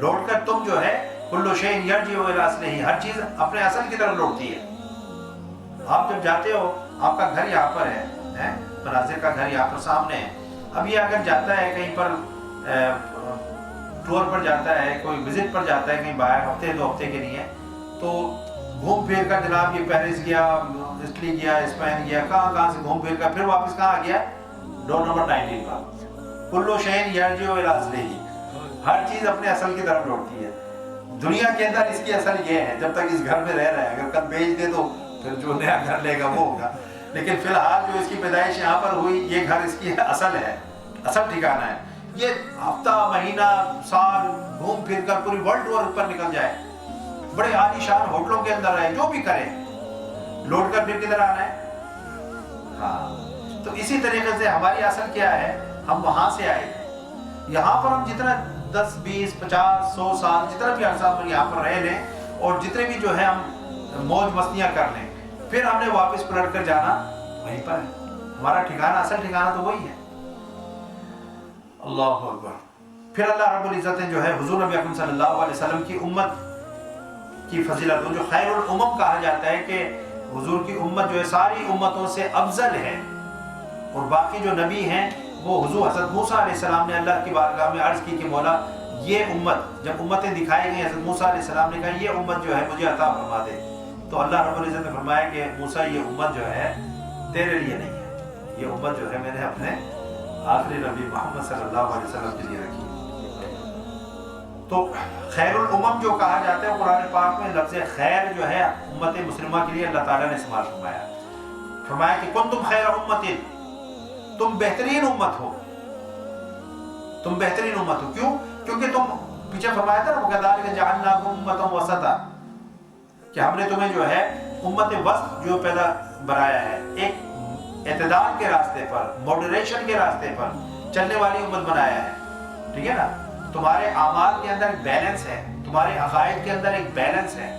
لوٹ کر تم جو ہے کل شیء یرجع الی اصلہ، ہر چیز اپنے اصل کی طرف لوٹتی ہے۔ آپ جب جاتے ہو آپ کا گھر یہاں پر ہے، مناظر کا گھر یہاں پر سامنے ہے، اب یہ اگر جاتا ہے کہیں پر ٹور پر جاتا ہے، کوئی وزٹ پر جاتا ہے کہیں باہر ہفتے دو ہفتے کے لیے، تو گھوم پھر کر جناب یہ پیرس گیا، اٹلی گیا، اسپین گیا، کہاں سے گھوم پھر کر پھر واپس کہاں گیا؟ ڈور نمبر 19 کا کلو شین یرجع الی اصلہ، ہر چیز اپنے اصل کی طرف لوٹتی ہے۔ دنیا کے اندر اس کی اصل یہ ہے جب تک اس گھر میں رہ رہا ہے، اگر کل بیچ دے تو پھر جو نیا گھر لے گا وہ ہوگا، لیکن فی الحال جو اس کی پیدائش یہاں پر ہوئی یہ گھر اس کی اصل ہے، اصل ٹھکانہ ہے۔ یہ ہفتہ مہینہ سال گھوم پھر کر پوری ورلڈ ٹور پر نکل جائے، بڑے عالی شان ہوٹلوں کے اندر رہے، جو بھی کرے، لوٹ کر پھر کدھر آنا ہے؟ ہاں، تو اسی طریقے سے ہماری اصل کیا ہے؟ ہم وہاں سے آئے تھے، یہاں پر ہم جتنا 10 20 50 100 سال جتنا بھی عرصہ ہم یہاں پر رہ لیں اور جتنے بھی جو ہے ہم موج مستیاں کر لیں، پھر ہم نے واپس پلٹ کر جانا وہیں پر ہے، ہمارا ٹھکانہ اصل ٹھکانہ تو وہی ہے۔ اللہ اکبر۔ پھر اللہ رب العزت نے جو ہے حضور نبی اکرم صلی اللہ علیہ وسلم کی امت کی فضیلت، جو خیر الامم کہا جاتا ہے کہ حضور کی امت جو ہے ساری امتوں سے افضل ہے، اور باقی جو نبی ہیں وہ حضور حضرت موسیٰ علیہ السلام نے اللہ کی بارگاہ میں عرض کی کہ مولا یہ امت، جب امتیں دکھائی گئی حضرت موسیٰ علیہ السلام نے کہا یہ امت جو ہے مجھے عطا فرما دے، تو اللہ رب العزت نے فرمایا کہ موسیٰ یہ امت جو ہے تیرے لیے نہیں ہے، یہ امت جو ہے میں نے اپنے آخری نبی محمد صلی اللہ علیہ وسلم کے لیے رکھی. تو خیر الامم جو کہا جاتا ہے قرآن پاک میں، لفظ خیر جو ہے امت مسلمہ کے لیے اللہ تعالیٰ نے استعمال فرمایا کہ کنتم خیر امت، تم بہترین امت ہو، تم بہترین امت ہو. کیوں؟ کیونکہ تم پیچھے فرمایا تھا نا وَكَذَلِكَ جَعَلْنَاكُمْ أُمَّةً وَسَطًا، کہ ہم نے تمہیں جو ہے امت وسط جو پیدا بنایا ہے، ایک اعتدال کے راستے پر، ماڈریشن کے راستے پر چلنے والی امت بنایا ہے. ٹھیک ہے نا؟ تمہارے اعمال کے اندر ایک بیلنس ہے، تمہارے عقائد کے اندر ایک بیلنس ہے.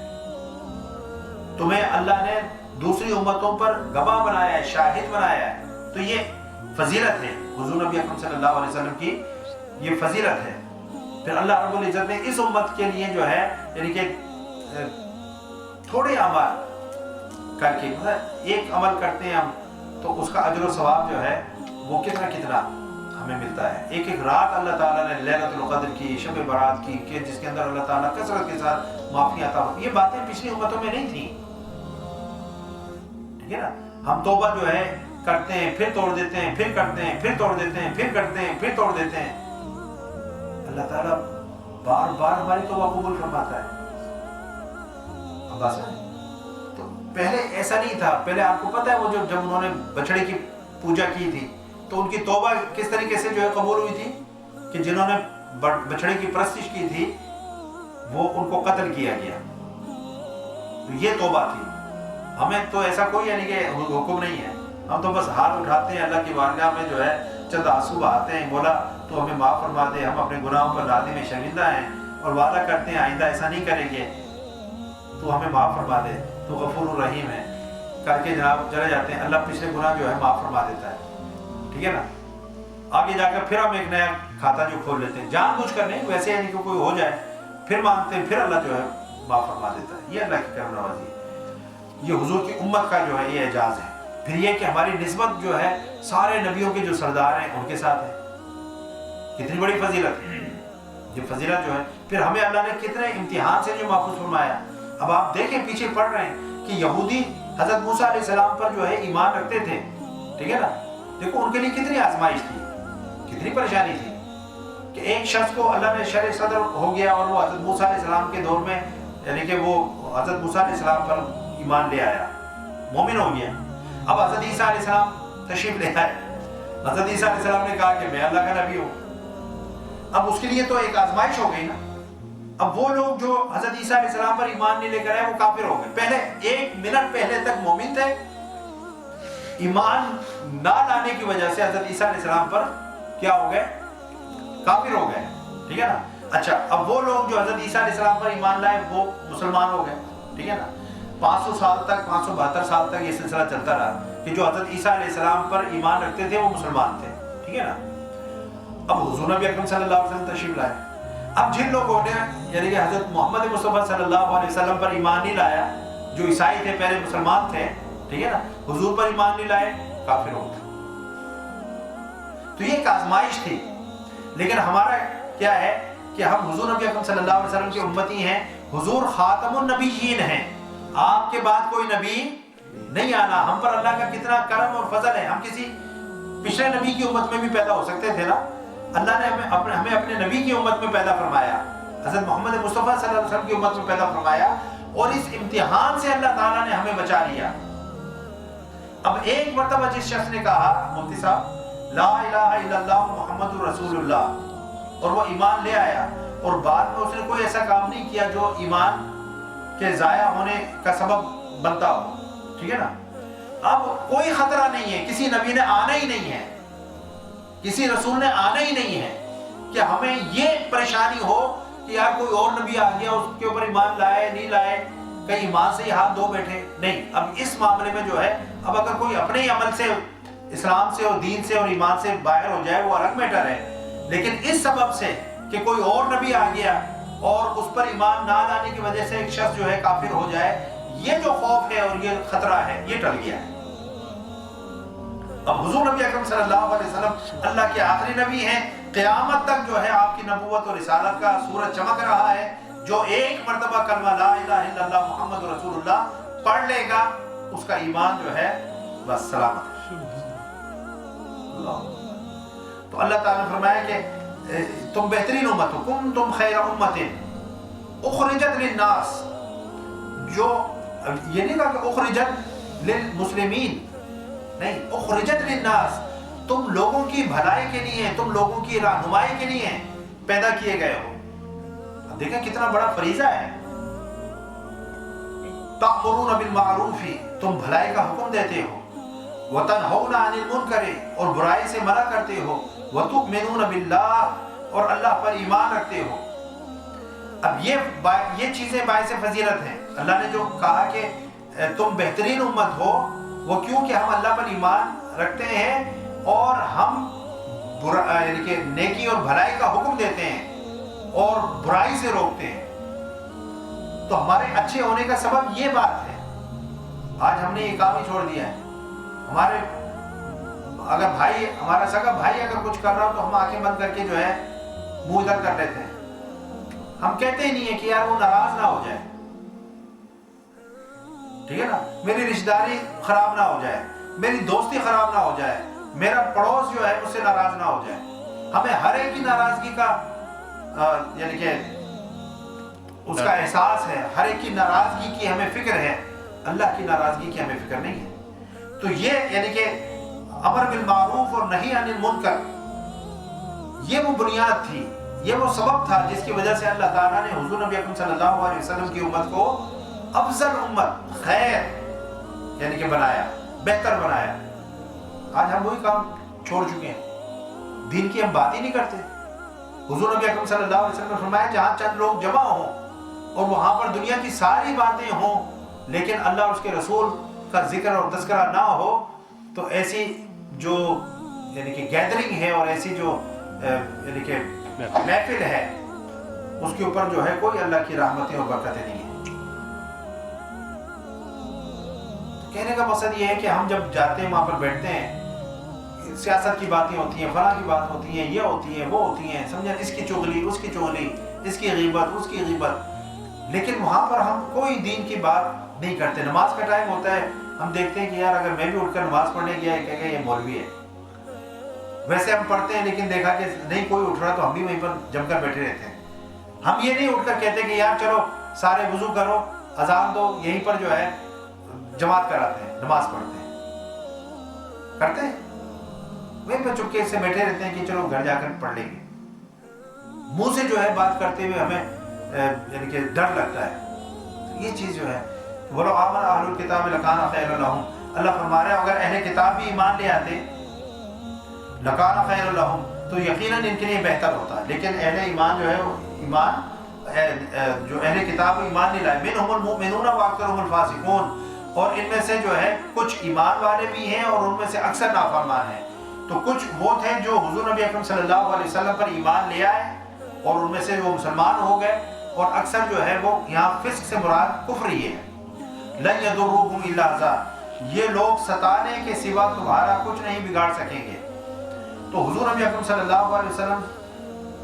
تمہیں اللہ نے دوسری امتوں پر گواہ بنایا ہے، شاہد بنایا ہے. تو یہ فضیلت ہے حضور نبی اکرم صلی اللہ علیہ وسلم کی، یہ فضیلت ہے. پھر اللہ رب العزت نے اس امت کے لیے جو ہے یعنی کہ تھوڑے اعمال کر کے، ایک عمل کرتے ہیں ہم تو اس کا اجر و ثواب جو ہے وہ کتنا ہمیں ملتا ہے. ایک ایک رات اللہ تعالیٰ نے لیلۃ القدر کی، شب برات کی، کہ جس کے اندر اللہ تعالیٰ کثرت کے ساتھ معافی عطا فرماتا. یہ باتیں پچھلی امتوں میں نہیں تھیں. ٹھیک ہے نا؟ ہم توبہ جو ہے کرتے ہیں، پھر توڑ دیتے ہیں، پھر کرتے ہیں، پھر توڑ دیتے ہیں، پھر کرتے ہیں، پھر توڑ دیتے ہیں. اللہ تعالیٰ بار بار ہماری توبہ قبول فرماتا ہے. اب بس تو پہلے ایسا نہیں تھا. پہلے آپ کو پتہ ہے وہ جب انہوں نے بچڑے کی پوجا کی تھی تو ان کی توبہ کس طریقے سے جو ہے قبول ہوئی تھی کہ جنہوں نے بچڑے کی پرستش کی تھی وہ ان کو قتل کیا گیا. تو یہ توبہ تھی. ہمیں تو ایسا کوئی یعنی کہ حکم نہیں ہے. ہم تو بس ہاتھ اٹھاتے ہیں اللہ کی بارگاہ میں جو ہے چند آنسو بہاتے ہیں، مولا تو ہمیں معاف فرما دے، ہم اپنے گناہوں پر نادم شرمندہ ہیں اور وعدہ کرتے ہیں آئندہ ایسا نہیں کریں گے، تو ہمیں معاف فرما دے، تو غفور الرحیم ہے. کر کے جناب چلے جاتے ہیں. اللہ پچھلے گناہ جو ہے معاف فرما دیتا ہے. ٹھیک ہے نا؟ آگے جا کر پھر ہم ایک نیا کھاتا جو کھول لیتے ہیں، جان بوجھ کر نہیں، ویسے یعنی کہ کوئی ہو جائے پھر مانگتے ہیں، پھر اللہ جو ہے معاف فرما دیتا ہے. یہ اللہ کی کرم نوازی ہے. یہ حضور کی امت کا جو ہے یہ اعجاز ہے. پھر یہ کہ ہماری نسبت جو ہے سارے نبیوں کے جو سردار ہیں ان کے ساتھ ہے. کتنی بڑی فضیلت ہے یہ فضیلت جو ہے. پھر ہمیں اللہ نے کتنے امتحان سے جو محفوظ فرمایا. اب آپ دیکھیں پیچھے پڑھ رہے ہیں کہ یہودی حضرت موسیٰ علیہ السلام پر جو ہے ایمان رکھتے تھے. ٹھیک ہے نا؟ دیکھو ان کے لیے کتنی آزمائش تھی، کتنی پریشانی تھی کہ ایک شخص کو اللہ نے شرع صدر ہو گیا اور وہ حضرت موسیٰ علیہ السلام کے دور میں یعنی کہ وہ حضرت موسیٰ علیہ السلام پر ایمان لے آیا، مومن ہو گیا. اب حضرت عیسیٰ علیہ السلام تشریف لے آئے. حضرت عیسیٰ علیہ السلام نے کہا کہ میں اللہ کا نبی ہوں. اب اس کے لیے تو ایک آزمائش ہو گئی نا. اب وہ لوگ جو حضرت عیسیٰ علیہ السلام پر ایمان نہیں لے کر آئے وہ کافر ہو گئے. پہلے ایک منٹ پہلے تک مومن تھے، ایمان نہ لانے کی وجہ سے حضرت عیسیٰ علیہ السلام پر کیا ہو گئے؟ کافر ہو گئے. ٹھیک ہے نا؟ اچھا اب وہ لوگ جو حضرت عیسیٰ علیہ السلام پر ایمان لائے وہ مسلمان ہو گئے. ٹھیک ہے نا؟ 500 سال تک، 572 سال تک یہ سلسلہ چلتا رہا کہ جو حضرت عیسیٰ علیہ السلام پر ایمان رکھتے تھے وہ مسلمان تھے. ٹھیک ہے نا؟ اب حضور نبی اکرم صلی اللہ علیہ وسلم تشریف لائے. اب جن لوگوں نے یعنی کہ حضرت محمد مصطفیٰ صلی اللہ علیہ وسلم پر ایمان نہیں لایا، جو عیسائی تھے پہلے مسلمان تھے، ٹھیک ہے نا، حضور پر ایمان نہیں لائے، کافر ہو گئے. تو یہ ایک آزمائش تھی. لیکن ہمارا کیا ہے کہ ہم حضور نبی اکرم صلی اللہ علیہ وسلم کے امتی ہیں. حضور خاتم النبیین ہیں. آپ کے بعد کوئی نبی نہیں آنا. ہم پر اللہ کا کتنا کرم اور فضل ہے. ہم کسی پچھلے نبی کی امت میں بھی پیدا ہو سکتے تھے نا. اللہ نے ہمیں اپنے نبی کی امت میں پیدا فرمایا، حضرت محمد مصطفیٰ صلی اللہ علیہ وسلم کی امت میں پیدا فرمایا، اور اس امتحان سے اللہ تعالیٰ نے ہمیں بچا لیا. اب ایک مرتبہ جس شخص نے کہا مفتی صاحب لا الہ الا اللہ محمد رسول اللہ اور وہ ایمان لے آیا اور بعد میں اس نے کوئی ایسا کام نہیں کیا جو ایمان کے ضائع ہونے کا سبب بنتا ہو، ٹھیک ہے نا، اب کوئی خطرہ نہیں ہے. کسی نبی نے آنا ہی نہیں ہے، کسی رسول نے آنا ہی نہیں ہے کہ ہمیں یہ پریشانی ہو کہ یار کوئی اور نبی آ گیا اس کے اوپر ایمان لائے نہیں لائے، کہیں ایمان سے ہی ہاتھ دھو بیٹھے. نہیں، اب اس معاملے میں جو ہے اب اگر کوئی اپنے ہی عمل سے اسلام سے اور دین سے اور ایمان سے باہر ہو جائے وہ الگ میٹر ہے، لیکن اس سبب سے کہ کوئی اور نبی آ گیا اور اس پر ایمان نہ لانے کی وجہ سے ایک شخص جو ہے کافر ہو جائے، یہ جو خوف ہے اور یہ خطرہ ہے یہ ٹل گیا ہے. اب حضور نبی اکرم صلی اللہ علیہ وسلم اللہ کے آخری نبی ہیں. قیامت تک جو ہے آپ کی نبوت اور رسالت کا سورج چمک رہا ہے. جو ایک مرتبہ کلمہ لا الہ الا اللہ محمد رسول اللہ پڑھ لے گا اس کا ایمان جو ہے بس سلامت ہے. اللہ تو اللہ تعالیٰ نے فرمایا کہ تم بہترین امت ہو، کنتم خیر امت اخرجت للناس، جو یہ نہیں کہا کہ اخرجت للمسلمین، نہیں، اخرجت للناس، تم لوگوں کی بھلائی کے لیے، تم لوگوں کی رہنمائی کے لیے پیدا کیے گئے ہو۔ اب دیکھیں کتنا بڑا فریضہ ہے، تأمرون بالمعروف، تم بھلائی کا حکم دیتے ہو، وتنہون عن المنکر، اور برائی سے منع کرتے ہو، وتؤمنون باللہ، اور اللہ پر ایمان رکھتے ہو۔ اب یہ چیزیں باعث فضیلت ہیں۔ اللہ نے جو کہا کہ تم بہترین امت ہو، وہ کیوں کہ ہم اللہ پر ایمان رکھتے ہیں اور ہم یعنی کہ نیکی اور بھلائی کا حکم دیتے ہیں اور برائی سے روکتے ہیں۔ تو ہمارے اچھے ہونے کا سبب یہ بات ہے۔ آج ہم نے یہ کام ہی چھوڑ دیا ہے۔ ہمارے اگر بھائی، ہمارا سگا بھائی اگر کچھ کر رہا ہو تو ہم آنکھیں بند کر کے جو ہے منہ ادھر کر لیتے ہیں۔ ہم کہتے ہی نہیں ہے کہ یار وہ ناراض نہ ہو جائے، ٹھیک ہے نا، میری رشتہ داری خراب نہ ہو جائے، میری دوستی خراب نہ ہو جائے، میرا پڑوس جو ہے مجھ سے ناراض نہ ہو جائے۔ ہمیں ہر ایک کی ناراضگی کا یعنی کہ اس کا احساس ہے، ہر ایک کی ناراضگی کی ہمیں فکر ہے، اللہ کی ناراضگی کی ہمیں فکر نہیں ہے۔ تو یہ یعنی کہ امر بالمعروف اور نہی عن المنکر، یہ وہ بنیاد تھی، یہ وہ سبب تھا جس کی وجہ سے اللہ تعالیٰ نے حضور نبی اکرم صلی اللہ علیہ وسلم کی امت کو افضل امت، خیر یعنی کہ بنایا، بہتر بنایا۔ آج ہم وہی کام چھوڑ چکے ہیں، دین کی ہم بات ہی نہیں کرتے۔ حضور نبی اکرم صلی اللہ علیہ وسلم نے فرمایا جہاں چند لوگ جمع ہوں اور وہاں پر دنیا کی ساری باتیں ہوں لیکن اللہ اور اس کے رسول کا ذکر اور تذکرہ نہ ہو، تو ایسی جو یعنی کہ گیدرنگ ہے اور ایسی جو یعنی کہ محفل ہے، اس کے اوپر جو ہے کوئی اللہ کی رحمتیں اور برکتیں نہیں ہیں۔ کہنے کا مقصد یہ ہے کہ ہم جب جاتے ہیں وہاں پر بیٹھتے ہیں، سیاست کی باتیں ہوتی ہیں، فلاں کی بات ہوتی ہیں، یہ ہوتی ہیں، وہ ہوتی ہیں، سمجھیں، اس کی چغلی، اس کی چغلی، اس کی غیبت، اس کی غیبت، لیکن وہاں پر ہم کوئی دین کی بات نہیں کرتے۔ نماز کا ٹائم ہوتا ہے، ہم دیکھتے ہیں کہ یار اگر میں بھی اٹھ کر نماز پڑھنے گیا ہے کہ یہ مولوی ہے، ویسے ہم پڑھتے ہیں لیکن دیکھا کہ نہیں کوئی اٹھ رہا تو ہم بھی وہیں پر جم کر بیٹھے رہتے ہیں۔ ہم یہ نہیں اٹھ کر کہتے کہ یار چلو سارے وضو کرو، اذان دو، یہیں پر جو ہے جماعت کراتے ہیں، نماز پڑھتے ہیں، کرتے ہیں؟ وہیں پہ چپکے سے بیٹھے رہتے ہیں کہ چلو گھر جا کر پڑھ لیں گے۔ منہ سے جو ہے بات کرتے ہوئے ہمیں یعنی کہ ڈر لگتا ہے۔ یہ چیز جو ہے بولو آمن اہل الکتاب لکان خیر لہم، اللہ فرما رہا ہے اگر اہل کتاب بھی ایمان لے آتے لکان خیر لہم تو یقیناً ان کے لیے بہتر ہوتا، لیکن اہل ایمان جو ہے ایمان جو اہل کتاب ایمان نہیں لائے، منہم المؤمنون واکثرهم الفاسقون، اور ان میں سے جو ہے کچھ ایمان والے بھی ہیں اور ان میں سے اکثر نافرمان ہیں۔ تو کچھ وہ تھے جو حضور نبی اکرم صلی اللہ علیہ وسلم پر ایمان لے آئے اور ان میں سے وہ مسلمان ہو گئے، اور اکثر جو ہے وہ یہاں فسق سے مراد کفر ہی ہے۔ لن یضروکم الا اذى، یہ لوگ ستانے کے سوا تمہارا کچھ نہیں بگاڑ سکیں گے۔ تو حضور نبی اکرم صلی اللہ علیہ وسلم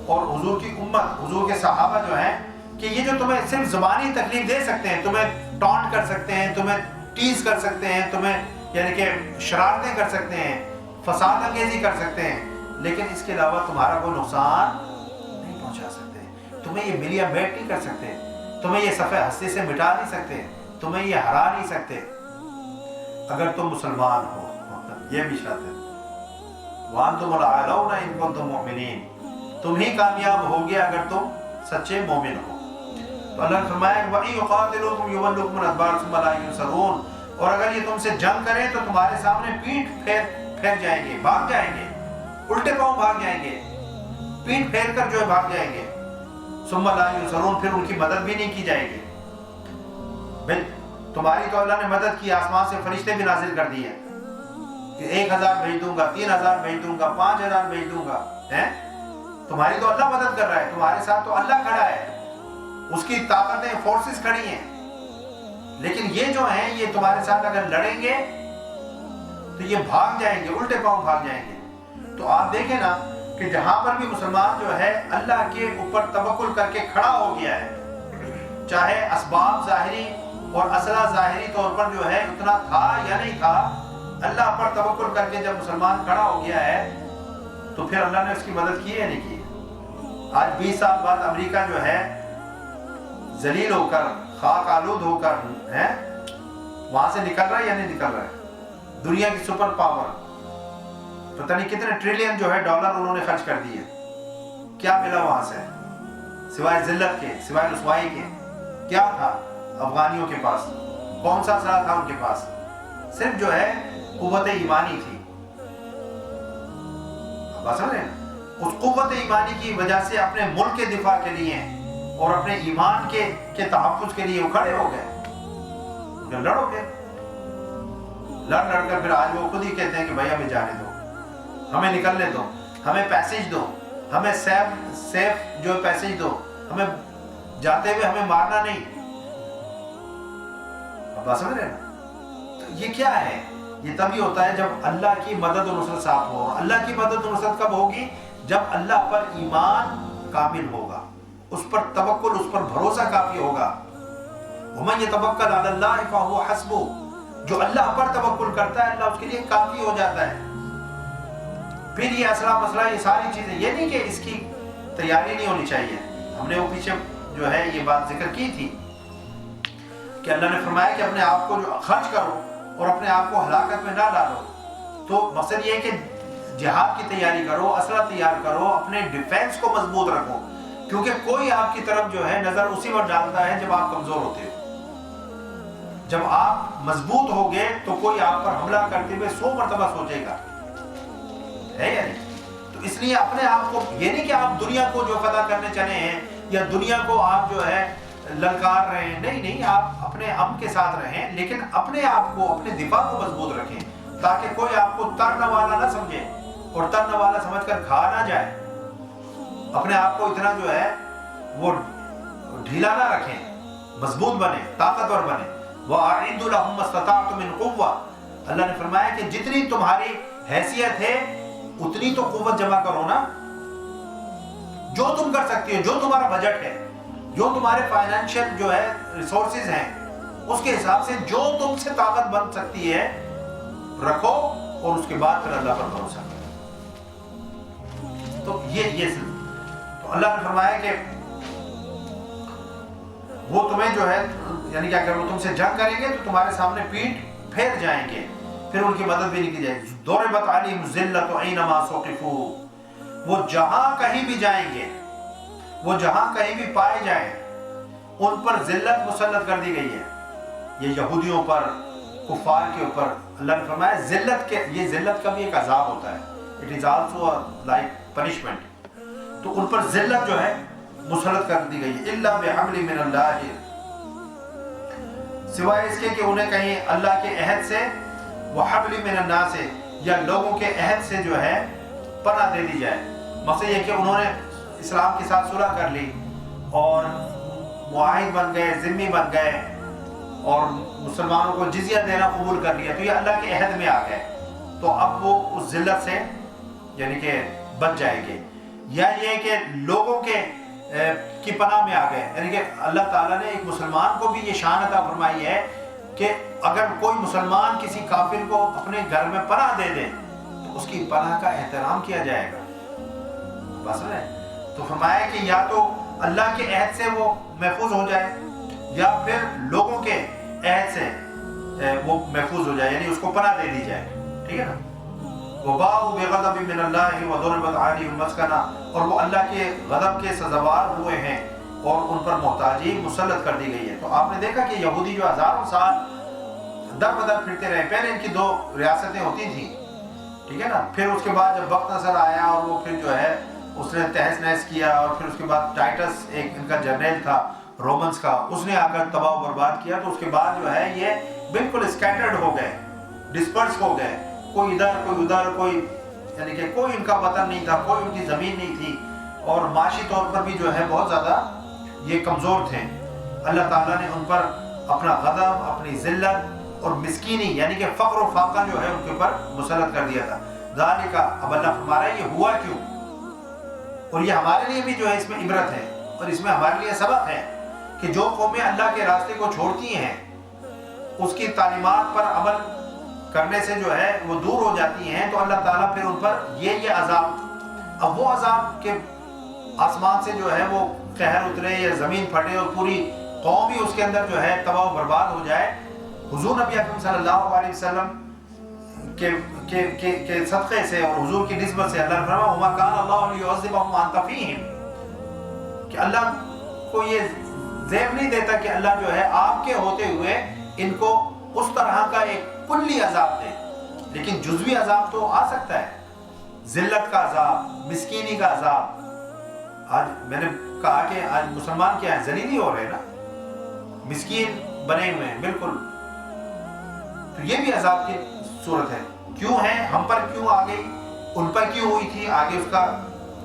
اور حضور کی امت، حضور کے صحابہ جو ہیں کہ یہ جو تمہیں صرف زبانی تکلیف دے سکتے ہیں، تمہیں ٹانٹ کر سکتے ہیں، تمہیں ٹیز کر سکتے ہیں، تمہیں یعنی کہ شرارتیں کر سکتے ہیں، فساد انگیزی کر سکتے ہیں، لیکن اس کے علاوہ تمہارا کوئی نقصان نہیں پہنچا سکتے، تمہیں یہ ملیا بیٹ نہیں کر سکتے، تمہیں یہ صفحہ ہستی سے مٹا نہیں سکتے، تمہیں یہ ہرا نہیں سکتے اگر تم مسلمان ہو۔ یہ بھی شرط ہے، وَأَنْتُمُ الْأَعْلَوْنَ إِن كُنتُم مُؤْمِنِينَ، تم ہی کامیاب ہوگے اگر تم سچے مومن ہو۔ تو اللہ نے فرمایا وَإِن يُقَاتِلُوكُمْ يُوَلُّوكُمُ الْأَدْبَارَ ثُمَّ لَا يُنصَرُونَ، اور اگر یہ تم سے جنگ کریں تو تمہارے سامنے پیٹھ پھیر جائیں گے، بھاگ جائیں گے، الٹے پاؤں بھاگ جائیں گے، پیٹھ پھیر کر جو ہے بھاگ جائیں گے۔ ثُمَّ لَا يُنصَرُونَ، پھر ان کی مدد بھی نہیں کی جائے گی۔ تمہاری تو اللہ نے مدد کی، آسمان سے فرشتے بھی نازل کر دیے کہ 1000 بھیج دوں گا، 3000 بھیج دوں گا، 5000 بھیج دوں گا، تمہاری تو اللہ مدد کر رہا ہے، تمہارے ساتھ تو اللہ کھڑا ہے، اس کی طاقتیں، فورسز کھڑی ہیں، لیکن یہ جو ہیں یہ تمہارے ساتھ اگر لڑیں گے تو یہ بھاگ جائیں گے، الٹے پاؤں بھاگ جائیں گے۔ تو آپ دیکھیں نا کہ جہاں پر بھی مسلمان جو ہے اللہ کے اوپر توکل کر کے کھڑا ہو گیا ہے، چاہے اسباب ظاہری اور اسلحہ ظاہری طور پر جو ہے اتنا تھا یا نہیں تھا، اللہ پر توکل کر کے جب مسلمان کھڑا ہو گیا ہے تو پھر اللہ نے اس کی مدد کی ہے نہیں کی؟ آج 20 سال بعد امریکہ جو ہے ذلیل ہو کر خاک آلود ہو کر ہے وہاں سے نکل رہا ہے یا نہیں نکل رہا ہے؟ دنیا کی سپر پاور، پتہ نہیں کتنے ٹریلین جو ہے ڈالر انہوں نے خرچ کر دیے، کیا ملا وہاں سے سوائے ذلت کے، سوائے رسوائی کے؟ کیا تھا افغانیوں کے پاس؟ کون سا اسلحہ تھا ان کے پاس؟ صرف جو ہے قوت ایمانی تھی۔ بات سمجھ رہے ہیں؟ اس قوت ایمانی کی وجہ سے اپنے ملک کے دفاع کے لیے اور اپنے ایمان کے تحفظ کے لیے وہ کھڑے ہو گئے۔ لڑو گے، لڑ کر پھر آج وہ خود ہی کہتے ہیں کہ بھائی ہمیں جانے دو، ہمیں نکلنے دو، ہمیں پیسیج دو، ہمیں سیف جو پیسیج دو، ہمیں جاتے ہوئے ہمیں مارنا نہیں۔ اب بات سمجھ رہے ہیں؟ تو یہ کیا ہے؟ یہ تبھی ہوتا ہے جب اللہ کی مدد و نصرت ساتھ ہو۔ اللہ کی مدد و نصرت کب ہوگی؟ جب اللہ پر ایمان کامل ہوگا، اس پر توکل، اس پر بھروسہ کافی ہوگا۔ وَمَن يَتَوَكَّلْ عَلَى اللَّهِ فَهُوَ حَسْبُهُ، جو اللہ پر توکل کرتا ہے اللہ اس کے لیے کافی ہو جاتا ہے۔ پھر یہ اسلحہ مسئلہ، یہ ساری چیزیں، یہ نہیں کہ اس کی تیاری نہیں ہونی چاہیے۔ ہم نے وہ پیچھے جو ہے یہ بات ذکر کی تھی کہ اللہ نے فرمایا کہ اپنے آپ کو جو خرچ کرو اور اپنے آپ کو ہلاکت میں نہ ڈالو۔ تو مقصد یہ ہے کہ جہاد کی تیاری کرو، اسلحہ تیار کرو، اپنے ڈیفینس کو مضبوط رکھو، کیونکہ کوئی آپ کی طرف جو ہے نظر اسی وقت ڈالتا ہے جب آپ کمزور ہوتے ہو۔ جب آپ مضبوط ہوگے تو کوئی آپ پر حملہ کرتے ہوئے 100 مرتبہ سوچے گا، ہے یا نہیں؟ تو اس لیے اپنے آپ کو، یہ نہیں کہ آپ دنیا کو جو فتح کرنے چلے ہیں یا دنیا کو آپ جو ہے للکار رہے ہیں، نہیں، آپ اپنے امن کے ساتھ رہیں، لیکن اپنے آپ کو، اپنے دفاع کو مضبوط رکھیں تاکہ کوئی آپ کو ترنے والا نہ سمجھے اور ترنے والا سمجھ کر کھا نہ جائے۔ اپنے آپ کو اتنا جو ہے وہ ڈھیلا نہ رکھیں، مضبوط بنے، طاقتور بنے۔ وَأَعِدُّ لَهُمْ مَا اسْتَطَعْتُم مِّن قُوَّةٍ، اللہ نے فرمایا کہ جتنی تمہاری حیثیت ہے اتنی تو قوت جمع کرو نا، جو تم کر سکتی ہو، جو تمہارا بجٹ ہے، جو تمہارے فائنینشیل جو ہے ریسورسز ہیں، اس کے حساب سے جو تم سے طاقت بن سکتی ہے رکھو، اور اس کے بعد پھر اللہ پر بھروسہ کرو۔ تو یہ تو اللہ نے فرمایا کہ وہ تمہیں جو ہے یعنی کیا کرو، تم سے جنگ کریں گے تو تمہارے سامنے پیٹھ پھیر جائیں گے، پھر ان کی مدد بھی نہیں کی جائے گی۔ ضربت علیہم الذلۃ اینما ثقفوا، وہ جہاں کہیں بھی جائیں گے، وہ جہاں کہیں بھی پائے جائیں، ان پر ذلت مسلط کر دی گئی ہے۔ یہ یہودیوں پر، کفار کے اوپر اللہ نے فرمایا ذلت کے، یہ ذلت کا بھی ایک عذاب ہوتا ہے، it is also like punishment. تو ان پر ذلت جو ہے مسلط کر دی گئی ہے۔ الا بحبل من اللہ، سوائے اس کے کہ انہیں کہیں اللہ کے عہد سے، وحبل من الناس سے، یا لوگوں کے عہد سے جو ہے پناہ دے دی جائے۔ مقصد یہ کہ انہوں نے اسلام کے ساتھ صلح کر لی اور معاہد بن گئے، ذمہ بن گئے، اور مسلمانوں کو جزیہ دینا قبول کر لیا، تو یہ اللہ کے عہد میں آ گئے، تو اب وہ اس ذلت سے یعنی کہ بچ جائیں گے۔ یا یہ کہ لوگوں کی پناہ میں آ گئے، یعنی کہ اللہ تعالیٰ نے ایک مسلمان کو بھی یہ شان عطا فرمائی ہے کہ اگر کوئی مسلمان کسی کافر کو اپنے گھر میں پناہ دے دے تو اس کی پناہ کا احترام کیا جائے گا۔ بس ہے، تو فرمایا کہ یا تو اللہ کے عہد سے وہ محفوظ ہو جائے یا پھر لوگوں کے عہد سے وہ محفوظ ہو جائے، یعنی اس کو پناہ دے دی جائے، ٹھیک ہے نا۔ وَبَاءُوا بِغَضَبٍ مِّنَ اللَّهِ وَضُرِبَتْ عَلَيْهِمُ الْمَسْكَنَةُ، اور وہ اللہ کے غضب کے سزاوار ہوئے ہیں اور ان پر محتاجی مسلط کر دی گئی ہے۔ تو آپ نے دیکھا کہ یہودی جو ہزاروں سال در بدر پھرتے رہے، پہلے ان کی 2 ریاستیں ہوتی تھیں، ٹھیک ہے نا، پھر اس کے بعد جب وقت نظر آیا اور وہ پھر جو ہے اس نے تہس نہس کیا، اور پھر اس کے بعد ٹائٹس ایک ان کا جرنیل تھا رومنز کا، اس نے آ کر تباہ و برباد کیا، تو اس کے بعد جو ہے یہ بالکل اسکیٹرڈ ہو گئے، ڈسپرس ہو گئے، کوئی ادھر کوئی ادھر، کوئی یعنی کہ کوئی ان کا وطن نہیں تھا، کوئی ان کی زمین نہیں تھی، اور معاشی طور پر بھی جو ہے بہت زیادہ یہ کمزور تھے۔ اللہ تعالیٰ نے ان پر اپنا غضب، اپنی ذلت اور مسکینی یعنی کہ فقر و فاقہ جو ہے ان کے اوپر مسلط کر دیا تھا۔ ذالک، اب اللہ فرما رہا ہے یہ ہوا کیوں، اور یہ ہمارے لیے بھی جو ہے اس میں عبرت ہے، اور اس میں ہمارے لیے سبق ہے کہ جو قومیں اللہ کے راستے کو چھوڑتی ہیں، اس کی تعلیمات پر عمل کرنے سے جو ہے وہ دور ہو جاتی ہیں تو اللہ تعالیٰ پھر ان پر یہ عذاب، اب وہ عذاب کہ آسمان سے جو ہے وہ قہر اترے یا زمین پھٹے اور پوری قوم ہی اس کے اندر جو ہے تباہ و برباد ہو جائے، حضور نبی اکرم صلی اللہ علیہ وسلم کے صدقے سے اور حضور کی نسبت سے اللہ نے فرمایا وَمَا كَانَ اللَّهُ لِيُعَذِّبَهُمْ وَأَنْتَ فِيهِمْ، کہ اللہ کو یہ زیب نہیں دیتا کہ اللہ جو ہے آپ کے ہوتے ہوئے ان کو اس طرح کا ایک کلی عذاب دے، لیکن جزوی عذاب تو آ سکتا ہے، ذلت کا عذاب، مسکینی کا عذاب۔ آج میں نے کہا کہ آج مسلمان کیا ہے، ذلیل ہی ہو رہے نا، مسکین بنے ہوئے ہیں بالکل، تو یہ بھی عذاب کی صورت ہے۔ کیوں ہے، ہم پر کیوں آ گئی، ان پر کیوں ہوئی تھی، آگے اس کا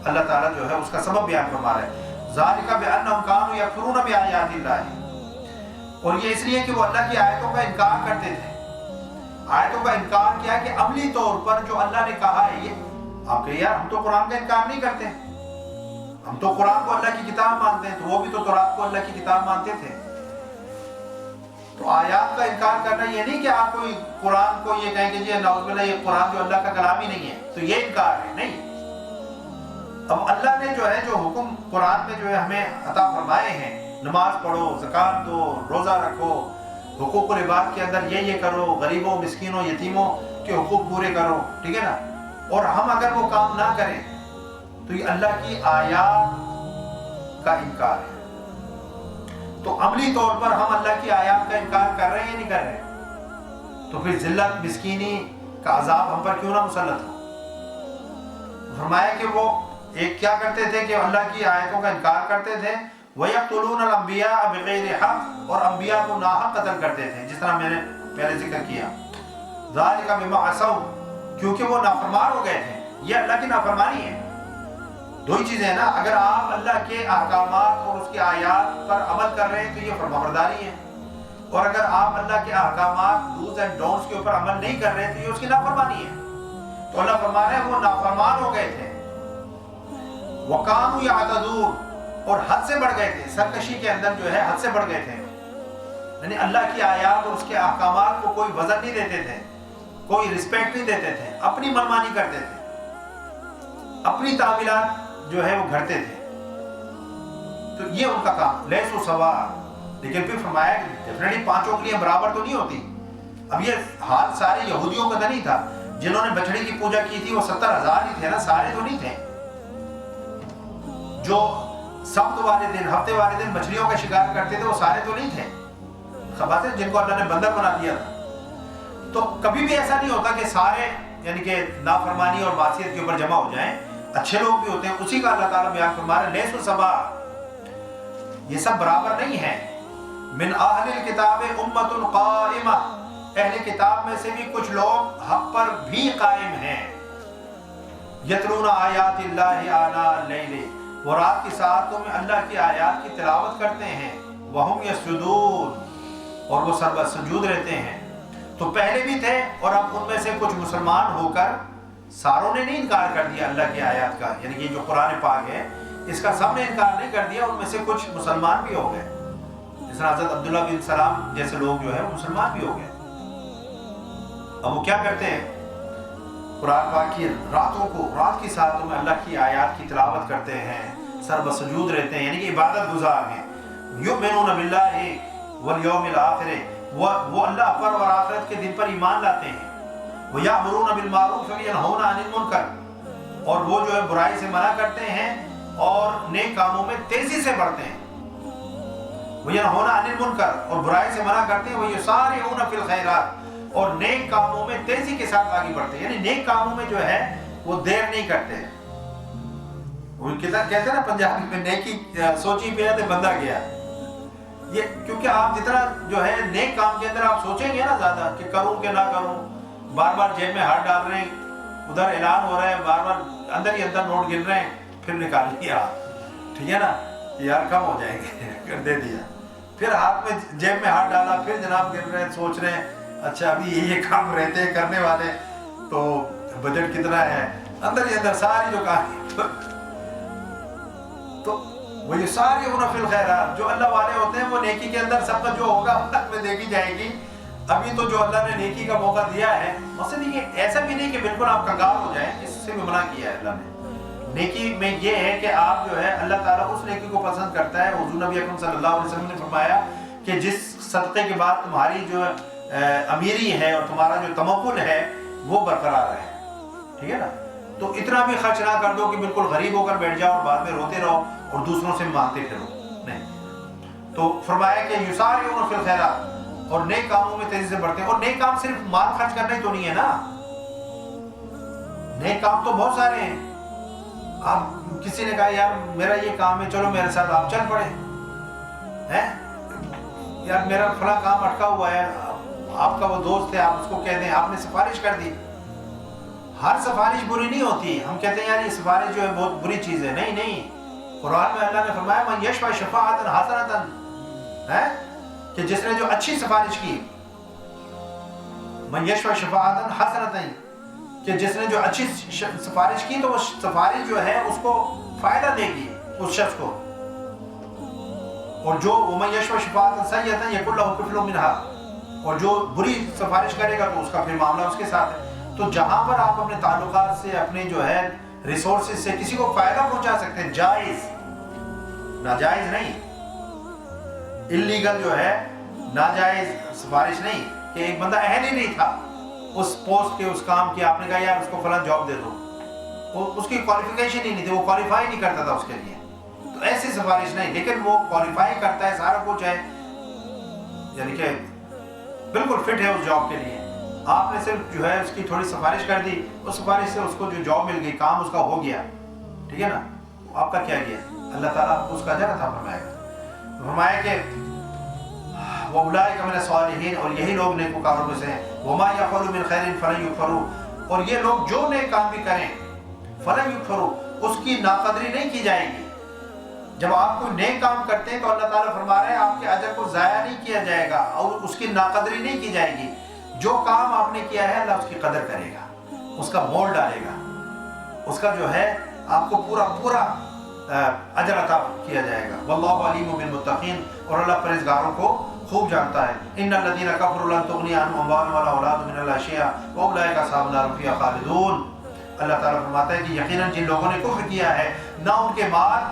اللہ تعالیٰ جو ہے اس کا سبب بیان فرما رہا ہے۔ ذَلِكَ بِأَنَّهُمْ كَانُوا يَكْفُرُونَ بِآيَاتِ اللَّهِ، اور یہ اس لیے کہ وہ اللہ کی آیتوں کا انکار کرتے تھے۔ آیتوں کا انکار کیا کہ عملی طور پر جو اللہ نے کہا ہے، یہ آپ کہے یار ہم تو قرآن کا انکار نہیں کرتے، ہم تو قرآن کو اللہ کی کتاب مانتے ہیں، تو وہ بھی تو تورات کو اللہ کی کتاب مانتے تھے۔ تو آیات کا انکار کرنا یہ نہیں کہ آپ کوئی قرآن کو یہ کہیں کہ جی نعوذ باللہ یہ قرآن جو اللہ کا کلام ہی نہیں ہے تو یہ انکار ہے، نہیں۔ اب اللہ نے جو ہے جو حکم قرآن میں جو ہے ہمیں عطا فرمائے ہیں، نماز پڑھو، زکوٰۃ دو، روزہ رکھو، حقوق العباد کے اندر یہ کرو، غریبوں، مسکینوں، یتیموں کے حقوق پورے کرو، ٹھیک ہے نا، اور ہم اگر وہ کام نہ کریں تو یہ اللہ کی آیات کا انکار ہے۔ تو عملی طور پر ہم اللہ کی آیات کا انکار کر رہے ہیں یا نہیں کر رہے، تو پھر ذلت، مسکینی کا عذاب ہم پر کیوں نہ مسلط ہو۔ فرمایا کہ وہ ایک کیا کرتے تھے کہ اللہ کی آیتوں کا انکار کرتے تھے، وَيَقْتُلُونَ الْأَنْبِيَاءَ بِغَيْرِ حَقٍّ، اور انبیاء کو ناحق قتل کرتے تھے، جس طرح میں نے پہلے ذکر کیا۔ ذَلِكَ بِمَا عَصَوْا، کیونکہ وہ نافرمان ہو گئے تھے، یہ اللہ کی نافرمانی ہے۔ دو ہی چیزیں ہیں نا، اگر آپ اللہ کے احکامات اور اس کی آیات پر عمل کر رہے ہیں تو یہ فرمانبرداری ہے، اور اگر آپ اللہ کے احکامات ڈوز اینڈ ڈونٹس کے اوپر عمل نہیں کر رہے تو یہ اس کی نافرمانی ہے۔ تو اللہ فرما رہے ہیں وہ نافرمان ہو گئے تھے، وَقَانُوا يَعْتَدُونَ، اور حد سے بڑھ گئے تھے، سرکشی کے اندر جو ہے حد سے بڑھ گئے تھے، یعنی اللہ کی آیات اور اس کے احکامات کو کوئی وزن نہیں دیتے تھے، کوئی رسپیکٹ نہیں دیتے تھے، اپنی منمانی کرتے تھے، اپنی تعمیلات جو ہے وہ گھڑتے تھے، تو یہ ان کا کام لیسو سوا۔ لیکن پھر فرمایا کہ ڈیفینیٹلی پانچوں کے لیے برابر تو نہیں ہوتی۔ اب یہ حال سارے یہودیوں کا تو نہیں تھا، جنہوں نے بچڑی کی پوجا کی تھی وہ 70,000 ہی تھے نا، سارے تو نہیں تھے۔ جو سبت والے دن، ہفتے والے دن مچھلیوں کا شکار کرتے تھے وہ سارے تو نہیں تھے، خبر ہے جن کو اللہ نے بندر بنا دیا تھا۔ تو کبھی بھی ایسا نہیں ہوتا کہ سارے یعنی کہ نافرمانی اور معصیت کے اوپر جمع ہو جائیں، اچھے لوگ بھی ہوتے ہیں، اسی کا اللہ تعالیٰ بیان فرما رہے ہیں لیسو سوا، یہ سب برابر نہیں ہے۔ من اہل الکتاب امۃ قائمہ، اہل کتاب میں سے بھی کچھ لوگ حق پر بھی قائم ہیں، یتلون آیات اللہ آناء اللیل، وہ رات کی ساعتوں میں اللہ کی آیات کی تلاوت کرتے ہیں، وہم یسجدون، اور وہ سجود رہتے ہیں۔ تو پہلے بھی تھے اور اب ان میں سے کچھ مسلمان ہو کر ساروں نے نہیں انکار کر دیا اللہ کی آیات کا، یعنی کہ جو قرآن پاک ہے اس کا سب نے انکار نہیں کر دیا، ان میں سے کچھ مسلمان بھی ہو گئے، جس طرح حضرت عبداللہ بن سلام جیسے لوگ جو ہے وہ مسلمان بھی ہو گئے۔ اب وہ کیا کرتے ہیں، قرآن پاک کی رات کی ساعتوں میں اللہ کی آیات کی تلاوت کرتے ہیں، سر بسجود رہتے ہیں، یعنی کہ عبادت گزار ہیں۔ یؤمنون باللہ والیوم الآخر، وہ اللہ پر اور آخرت کے دن پر ایمان لاتے ہیں۔ وَيَأْمُرُونَ بِالْمَعْرُوفِ وَيَنْهَوْنَ عَنِ الْمُنْكَرِ، اور وہ جو ہے برائی سے منع کرتے ہیں اور نیک کاموں میں تیزی سے بڑھتے ہیں۔ وَيَنْهَوْنَ عَنِ الْمُنْكَرِ، اور برائی سے منع کرتے ہیں۔ وَيُسَارِعُونَ فِي الْخَيْرَاتِ، اور نیک کاموں میں تیزی کے ساتھ آگے بڑھتے ہیں، یعنی نیک کاموں میں جو ہے وہ دیر نہیں کرتے۔ وہ کہتے ہیں نا پنجابی میں، نیکی سوچی پہ تے بندہ گیا۔ یہ کیونکہ آپ جتنا جو ہے نیک کام کے اندر آپ سوچیں گے نا زیادہ کہ کروں کہ نہ کروں، بار بار جیب میں ہاتھ ڈال رہے ہیں، ادھر اعلان ہو رہا ہے، بار بار اندر ہی اندر نوٹ گر رہے ہیں، پھر نکال لیا، ٹھیک ہے نا، یار کم ہو جائیں گے، کر دے دیا، پھر ہاتھ میں جیب میں ہاتھ ڈالا، پھر جناب گر رہے ہیں، سوچ رہے ہیں اچھا ابھی یہ کام رہتے ہیں کرنے والے، تو بجٹ کتنا ہے، اندر ہی اندر ساری جو کام، تو وہ یہ ساری فی الخیرات، جو اللہ والے ہوتے ہیں وہ نیکی کے اندر سب کا جو ہوگا میں دیکھی جائے گی، ابھی تو جو اللہ نے نیکی کا موقع دیا ہے، مقصد یہ ایسا بھی نہیں کہ بالکل آپ کنگال ہو جائیں، اس سے بھی منع کیا ہے اللہ نے۔ نیکی میں یہ ہے کہ آپ جو ہے اللہ تعالیٰ اس نیکی کو پسند کرتا ہے۔ حضور نبی اکرم صلی اللہ علیہ وسلم نے فرمایا کہ جس صدقے کے بعد تمہاری جو امیری ہے اور تمہارا جو تمکن ہے وہ برقرار ہے، ٹھیک ہے نا؟ تو اتنا بھی خرچ نہ کر دو کہ بالکل غریب ہو کر بیٹھ جاؤ اور بعد میں روتے رہو اور دوسروں سے مانگتے پھرو، نہیں۔ تو فرمایا کہ یسارعون فی الخیرات، اور نیک کاموں میں تیزی سے بڑھتے ہیں۔ اور نیک کام صرف مال خرچ کرنا ہی تو نہیں ہے نا، نیک کام تو بہت سارے ہیں۔ آپ کسی نے کہا یار میرا یہ کام ہے، چلو میرے ساتھ آپ چل پڑے ہیں، یار میرا فلاں کام اٹکا ہوا ہے، آپ کا وہ دوست ہے، آپ اس کو کہہ دیں، آپ نے سفارش کر دی۔ ہر سفارش بری نہیں ہوتی، ہم کہتے ہیں یار یہ سفارش جو ہے بہت بری چیز ہے، نہیں نہیں، قرآن میں اللہ نے فرمایا من یشفع شفاعۃ حسنۃ، ہے کہ جس نے جو اچھی سفارش کی، من یشفع شفاعۃ حسنۃ، کہ جس نے جو اچھی سفارش کی تو وہ سفارش جو ہے اس کو فائدہ دے گی اس شخص کو، اور جو ومن یشفع شفاعۃ سیئۃ یکن لہ کفل منھا، اور جو بری سفارش کرے گا تو اس کا پھر معاملہ اس کے ساتھ ہے۔ تو جہاں پر آپ اپنے تعلقات سے، اپنے جو ہے ریسورسز سے کسی کو فائدہ پہنچا سکتے ہیں، جائز، ناجائز نہیں، اللیگل جو ہے، ناجائز سفارش نہیں، کہ ایک بندہ اہل ہی نہیں تھا اس پوسٹ کے، اس کام کی، آپ نے کہا یار اس کو فلاں جاب دے دو، اس کی کوالیفیکیشن ہی نہیں تھی، وہ کوالیفائی نہیں کرتا تھا اس کے لیے، تو ایسی سفارش نہیں، لیکن وہ کوالیفائی کرتا ہے، سارا کچھ ہے، یعنی کہ بالکل فٹ ہے اس جاب کے لیے، آپ نے صرف جو ہے اس کی تھوڑی سفارش کر دی، اس سفارش سے اس کو جو جاب مل گئی، کام اس کا ہو گیا، ٹھیک ہے نا؟ آپ کا کیا گیا؟ اللہ تعالیٰ آپ کو اس کا اجر عطا فرمائے گا۔ فرمایا کہ وَأُولَٰئِكَ مِنَ الصَّالِحِينَ، اور یہی لوگ نیکوکاروں میں سے ہیں، وَمَا يَفْعَلُوا مِنْ خَيْرٍ فَلَن يُكْفَرُوا، اور یہ لوگ جو نیک کام بھی کریں، فَلَن يُكْفَرُوا، اس کی ناقدری نہیں کی جائے گی۔ جب آپ کوئی نیک کام کرتے ہیں تو اللہ تعالیٰ فرما رہے ہیں آپ کے اجر کو ضائع نہیں کیا جائے گا اور اس کی ناقدری نہیں کی جائے گی۔ جو کام آپ نے کیا ہے اللہ اس کی قدر کرے گا، اس کا مول ڈالے گا، اس کا جو ہے آپ کو پورا پورا اجر عطا کیا جائے گا۔ واللہ علیم بالمتقین، اور اللہ پرہیزگاروں کو خوب جانتا ہے۔ ان الذین کفروا لن تغنی عنہم اموالهم ولا اولادهم من اللہ شیئا واولئک اصحاب النار فیہا خالدون۔ اللہ تعالیٰ فرماتا ہے کہ یقیناً جن لوگوں نے کفر کیا ہے، نہ ان کے مال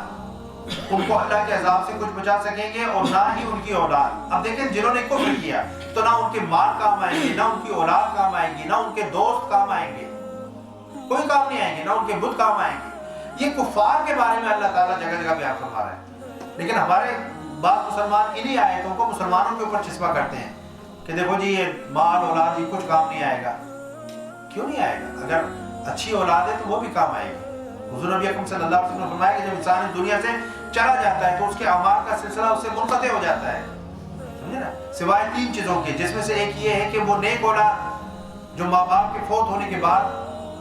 ان کو اللہ کے عذاب سے کچھ بچا سکیں گے اور نہ ہی ان کی اولاد۔ اب دیکھیں جنہوں نے کفر کیا تو نہ ان کے مال کام آئیں گے، نہ ان کی اولاد کام آئیں گی، نہ ان کے دوست کام آئیں گے، کوئی کام نہیں آئیں گے، نہ ان کے بت کام آئیں گے۔ یہ کفار کے بارے میں اللہ تعالیٰ جگہ جگہ بیان فرما رہا ہے، لیکن ہمارے بعض مسلمان انہی آیتوں کو مسلمانوں کے اوپر چسپاں کرتے ہیں کہ دیکھو جی یہ مال اولاد یہ کچھ کام نہیں آئے گا۔ کیوں نہیں آئے گا؟ اگر اچھی اولاد ہے تو وہ بھی کام آئے گی۔ حضور نبی اکرم صلی اللہ علیہ وسلم نے فرمایا کہ جب انسان اس دنیا سے چلا جاتا ہے تو اس کے اعمال کا سلسلہ اس سے منقطع ہو جاتا ہے، سمجھے نا؟ سوائے 3 چیزوں کے، جس میں سے ایک یہ ہے کہ وہ نیک اولاد جو ماں باپ کے فوت ہونے کے بعد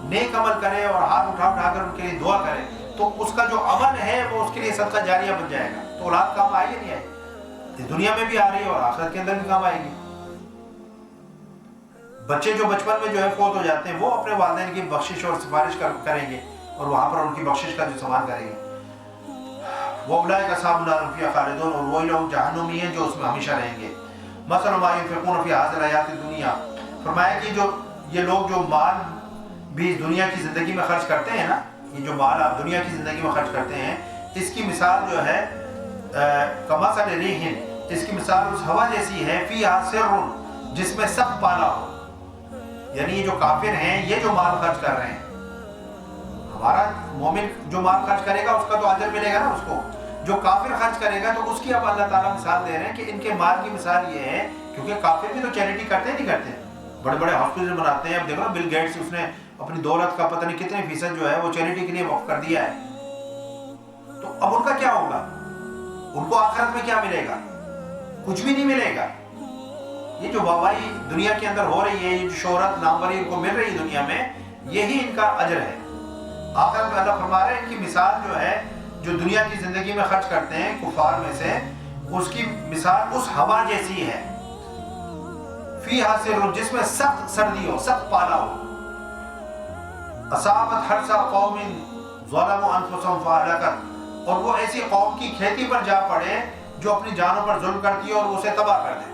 نیک عمل کرے اور ہاتھ اٹھا اٹھا کر ان کے لیے دعا کرے، تو اس کا جو عمل ہے وہ اس کے لیے صدقہ جاریہ بن جائے گا۔ تو اولاد کام آئی یا نہیں آئی؟ اس دنیا میں بھی آ رہی ہے اور آخرت کے اندر بھی کام آئے گی۔ بچے جو بچپن میں جو ہے فوت ہو جاتے ہیں وہ اپنے والدین کی بخشش اور سفارش کریں گے اور وہاں پر ان کی بخشش کا جو سامان کریں گے۔ وَأُولَٰئِكَ أَصْحَابُ النَّارِ فِيهَا خَالِدُونَ، اور وہی لوگ جہنمی ہیں جو اس میں ہمیشہ رہیں گے۔ مَثَلُ مَا يُنْفِقُونَ فِي هَٰذِهِ الْحَيَاةِ الدُّنْيَا، فرمایا کہ جو یہ لوگ جو مال بھی دنیا کی زندگی میں خرچ کرتے ہیں نا، یہ جو مال آپ دنیا کی زندگی میں خرچ کرتے ہیں، اس کی مثال جو ہے کَمَثَلِ رِيحٍ، اس کی مثال اس ہوا جیسی ہے، فِيهَا سِرٌّ، جس میں سخت پالا ہو۔ یعنی یہ جو کافر ہیں یہ جو مال خرچ کر رہے ہیں، ہمارا مومن جو مال خرچ کرے گا اس کا تو اجر ملے گا نا اس کو، جو کافر خرچ کرے گا تو اس کی اب اللہ تعالیٰ مثال دے رہے ہیں کہ ان کے مال کی مثال یہ ہے، کیونکہ کافر بھی تو چیریٹی کرتے نہیں کرتے، بڑے بڑے ہاسپٹل بناتے ہیں۔ اب دیکھو نا بل گیٹس، اس نے اپنی دولت کا پتہ نہیں کتنے فیصد جو ہے وہ چیریٹی کے لیے وقف کر دیا ہے، تو اب ان کا کیا ہوگا؟ ان کو آخرت میں کیا ملے گا؟ کچھ بھی نہیں ملے گا۔ یہ جو واہوائی دنیا کے اندر ہو رہی ہے، یہ جو شہرت ناموری ان کو مل رہی ہے دنیا میں، یہی ان کا اجر ہے۔ آخرت میں اللہ فرما رہے ہیں ان کی مثال جو ہے، جو دنیا کی زندگی میں خرچ کرتے ہیں کفار میں سے، اس کی مثال اس ہوا جیسی ہے، فیہا سر، جس میں سخت سردی ہو، سخت پالا ہو، اصابت حرث قوم ظلموا انفسهم فاہلکت، اور وہ ایسی قوم کی کھیتی پر جا پڑے جو اپنی جانوں پر ظلم کرتی ہے اور اسے تباہ کر دے۔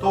تو